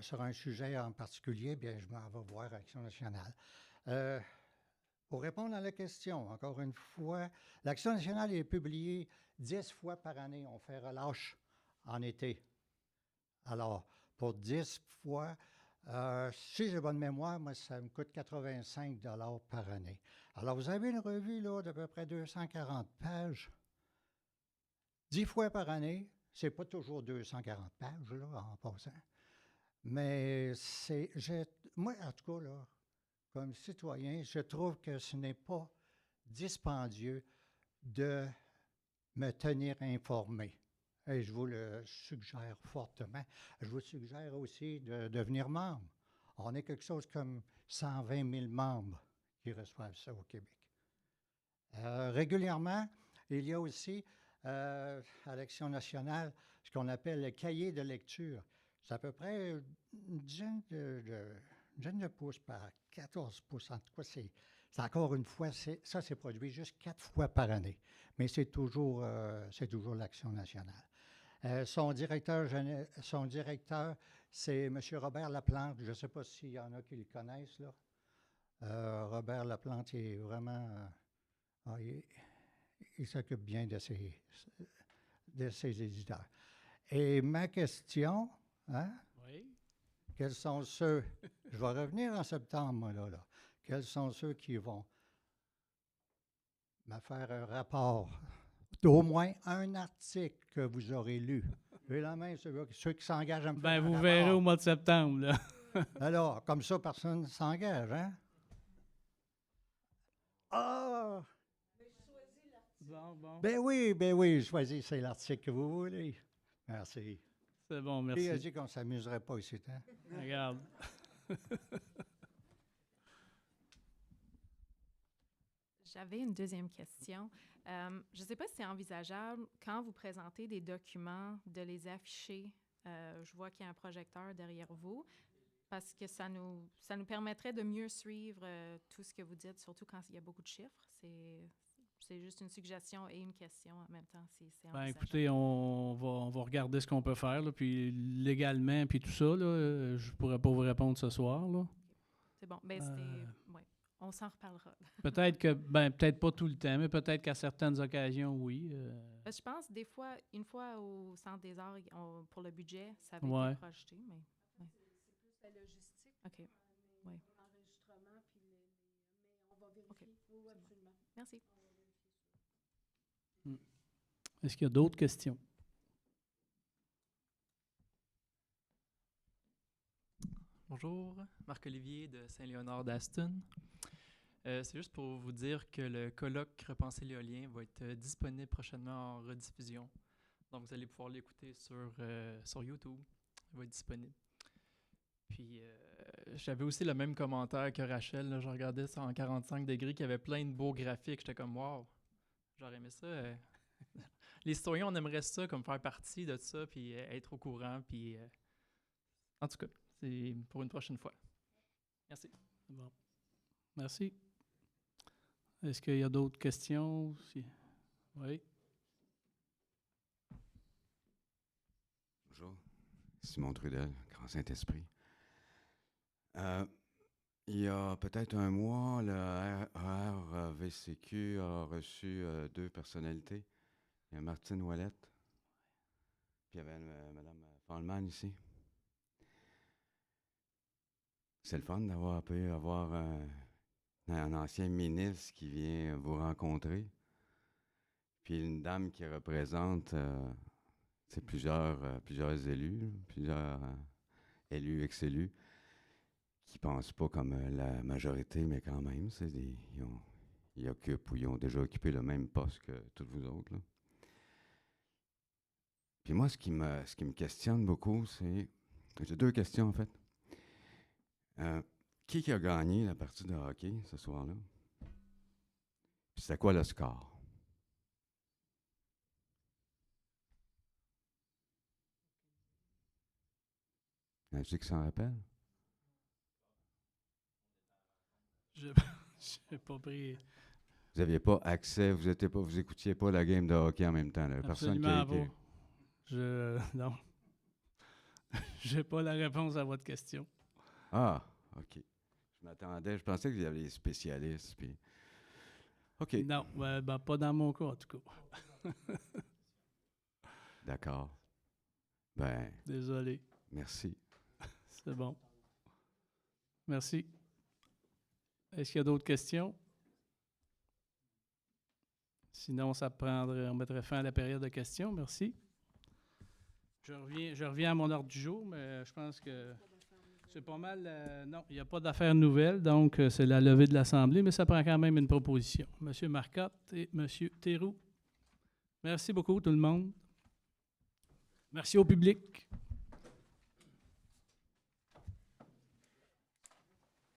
sur un sujet en particulier, bien, je m'en vais voir Action nationale. Pour répondre à la question, encore une fois, l'Action nationale est publiée 10 fois par année. On fait relâche en été. Alors, pour 10 fois, si j'ai bonne mémoire, moi, ça me coûte 85 $ par année. Alors, vous avez une revue là, d'à peu près 240 pages. 10 fois par année, c'est pas toujours 240 pages, là, en passant. Mais moi, en tout cas, là, comme citoyen, je trouve que ce n'est pas dispendieux de me tenir informé. Et je vous le suggère fortement. Je vous suggère aussi de devenir membre. On est quelque chose comme 120 000 membres qui reçoivent ça au Québec. Régulièrement, il y a aussi à l'Action nationale ce qu'on appelle le cahier de lecture. C'est à peu près une dizaine de pouces par 14 pouces. En tout cas, c'est encore une fois, ça c'est produit juste 4 fois par année. Mais c'est toujours l'Action nationale. Son directeur, c'est M. Robert Laplante. Je ne sais pas s'il y en a qui le connaissent, là. Robert Laplante est vraiment... il s'occupe bien de ses éditeurs. Et ma question... Hein? Oui. quels sont ceux, je vais revenir en septembre, moi, là. Quels sont ceux qui vont me faire un rapport d'au moins un article que vous aurez lu? Levez la main, ceux qui s'engagent à me faire un Vous rapport. verrez au mois de septembre, là. Alors, comme ça, personne ne s'engage, hein? Ah! Bon. Ben oui, choisissez l'article que vous voulez. Merci. C'est bon, Qui a merci. dit qu'on ne s'amuserait pas ici, hein? Regarde. J'avais une deuxième question. Je ne sais pas si c'est envisageable, quand vous présentez des documents, de les afficher. Je vois qu'il y a un projecteur derrière vous, parce que ça nous permettrait de mieux suivre tout ce que vous dites, surtout quand il y a beaucoup de chiffres. C'est juste une suggestion et une question en même temps, si c'est envisageable. Écoutez, on va regarder ce qu'on peut faire, là, puis légalement, puis tout ça, là, je pourrais pas vous répondre ce soir, là. C'est bon. Ben, ouais. On s'en reparlera. Peut-être que, peut-être pas tout le temps, mais peut-être qu'à certaines occasions, oui. Je pense, des fois, une fois au Centre des arts, pour le budget, ça avait été projeté, mais... Ouais. C'est plus la logistique. OK. Oui. L'enregistrement, puis mais on va vérifier. OK. Oui, absolument. Merci. Est-ce qu'il y a d'autres questions? Bonjour, Marc-Olivier de Saint-Léonard d'Aston. C'est juste pour vous dire que le colloque Repenser l'éolien va être disponible prochainement en rediffusion. Donc, vous allez pouvoir l'écouter sur YouTube. Il va être disponible. Puis, j'avais aussi le même commentaire que Rachel. Là, je regardais ça en 45 degrés, qu'il y avait plein de beaux graphiques. J'étais comme, wow, j'aurais aimé ça. Les citoyens, on aimerait ça, comme faire partie de ça, puis être au courant. Puis, en tout cas, c'est pour une prochaine fois. Merci. Bon. Merci. Est-ce qu'il y a d'autres questions? Oui. Bonjour. Simon Trudel, Grand Saint-Esprit. Il y a peut-être un mois, le RVCQ a reçu 2 personnalités. Il y a Martine Ouellette, puis il y avait Mme Fallman ici. C'est le fun d'avoir pu avoir un ancien ministre qui vient vous rencontrer, puis une dame qui représente plusieurs élus, plusieurs élus, ex-élus, qui ne pensent pas comme la majorité, mais quand même, ils occupent ou ils ont déjà occupé le même poste que tous vous autres, là. Puis moi, ce qui me questionne beaucoup, c'est... J'ai 2 questions, en fait. Qui a gagné la partie de hockey ce soir-là? Puis c'était quoi le score? Y en a-t-il qui s'en rappellent? Je n'ai pas pris... Vous n'aviez pas accès, vous écoutiez pas la game de hockey en même temps, là. Personne qui a été... Non. J'ai pas la réponse à votre question. Ah, OK. Je pensais que vous aviez des spécialistes, puis... OK. Non, pas dans mon cas, en tout cas. D'accord. Désolé. Merci. C'est bon. Merci. Est-ce qu'il y a d'autres questions? Sinon, on mettrait fin à la période de questions. Merci. Je reviens à mon ordre du jour, mais je pense que c'est pas mal. Non, il n'y a pas d'affaires nouvelles, donc c'est la levée de l'Assemblée, mais ça prend quand même une proposition. M. Marcotte et M. Théroux. Merci beaucoup, tout le monde. Merci au public.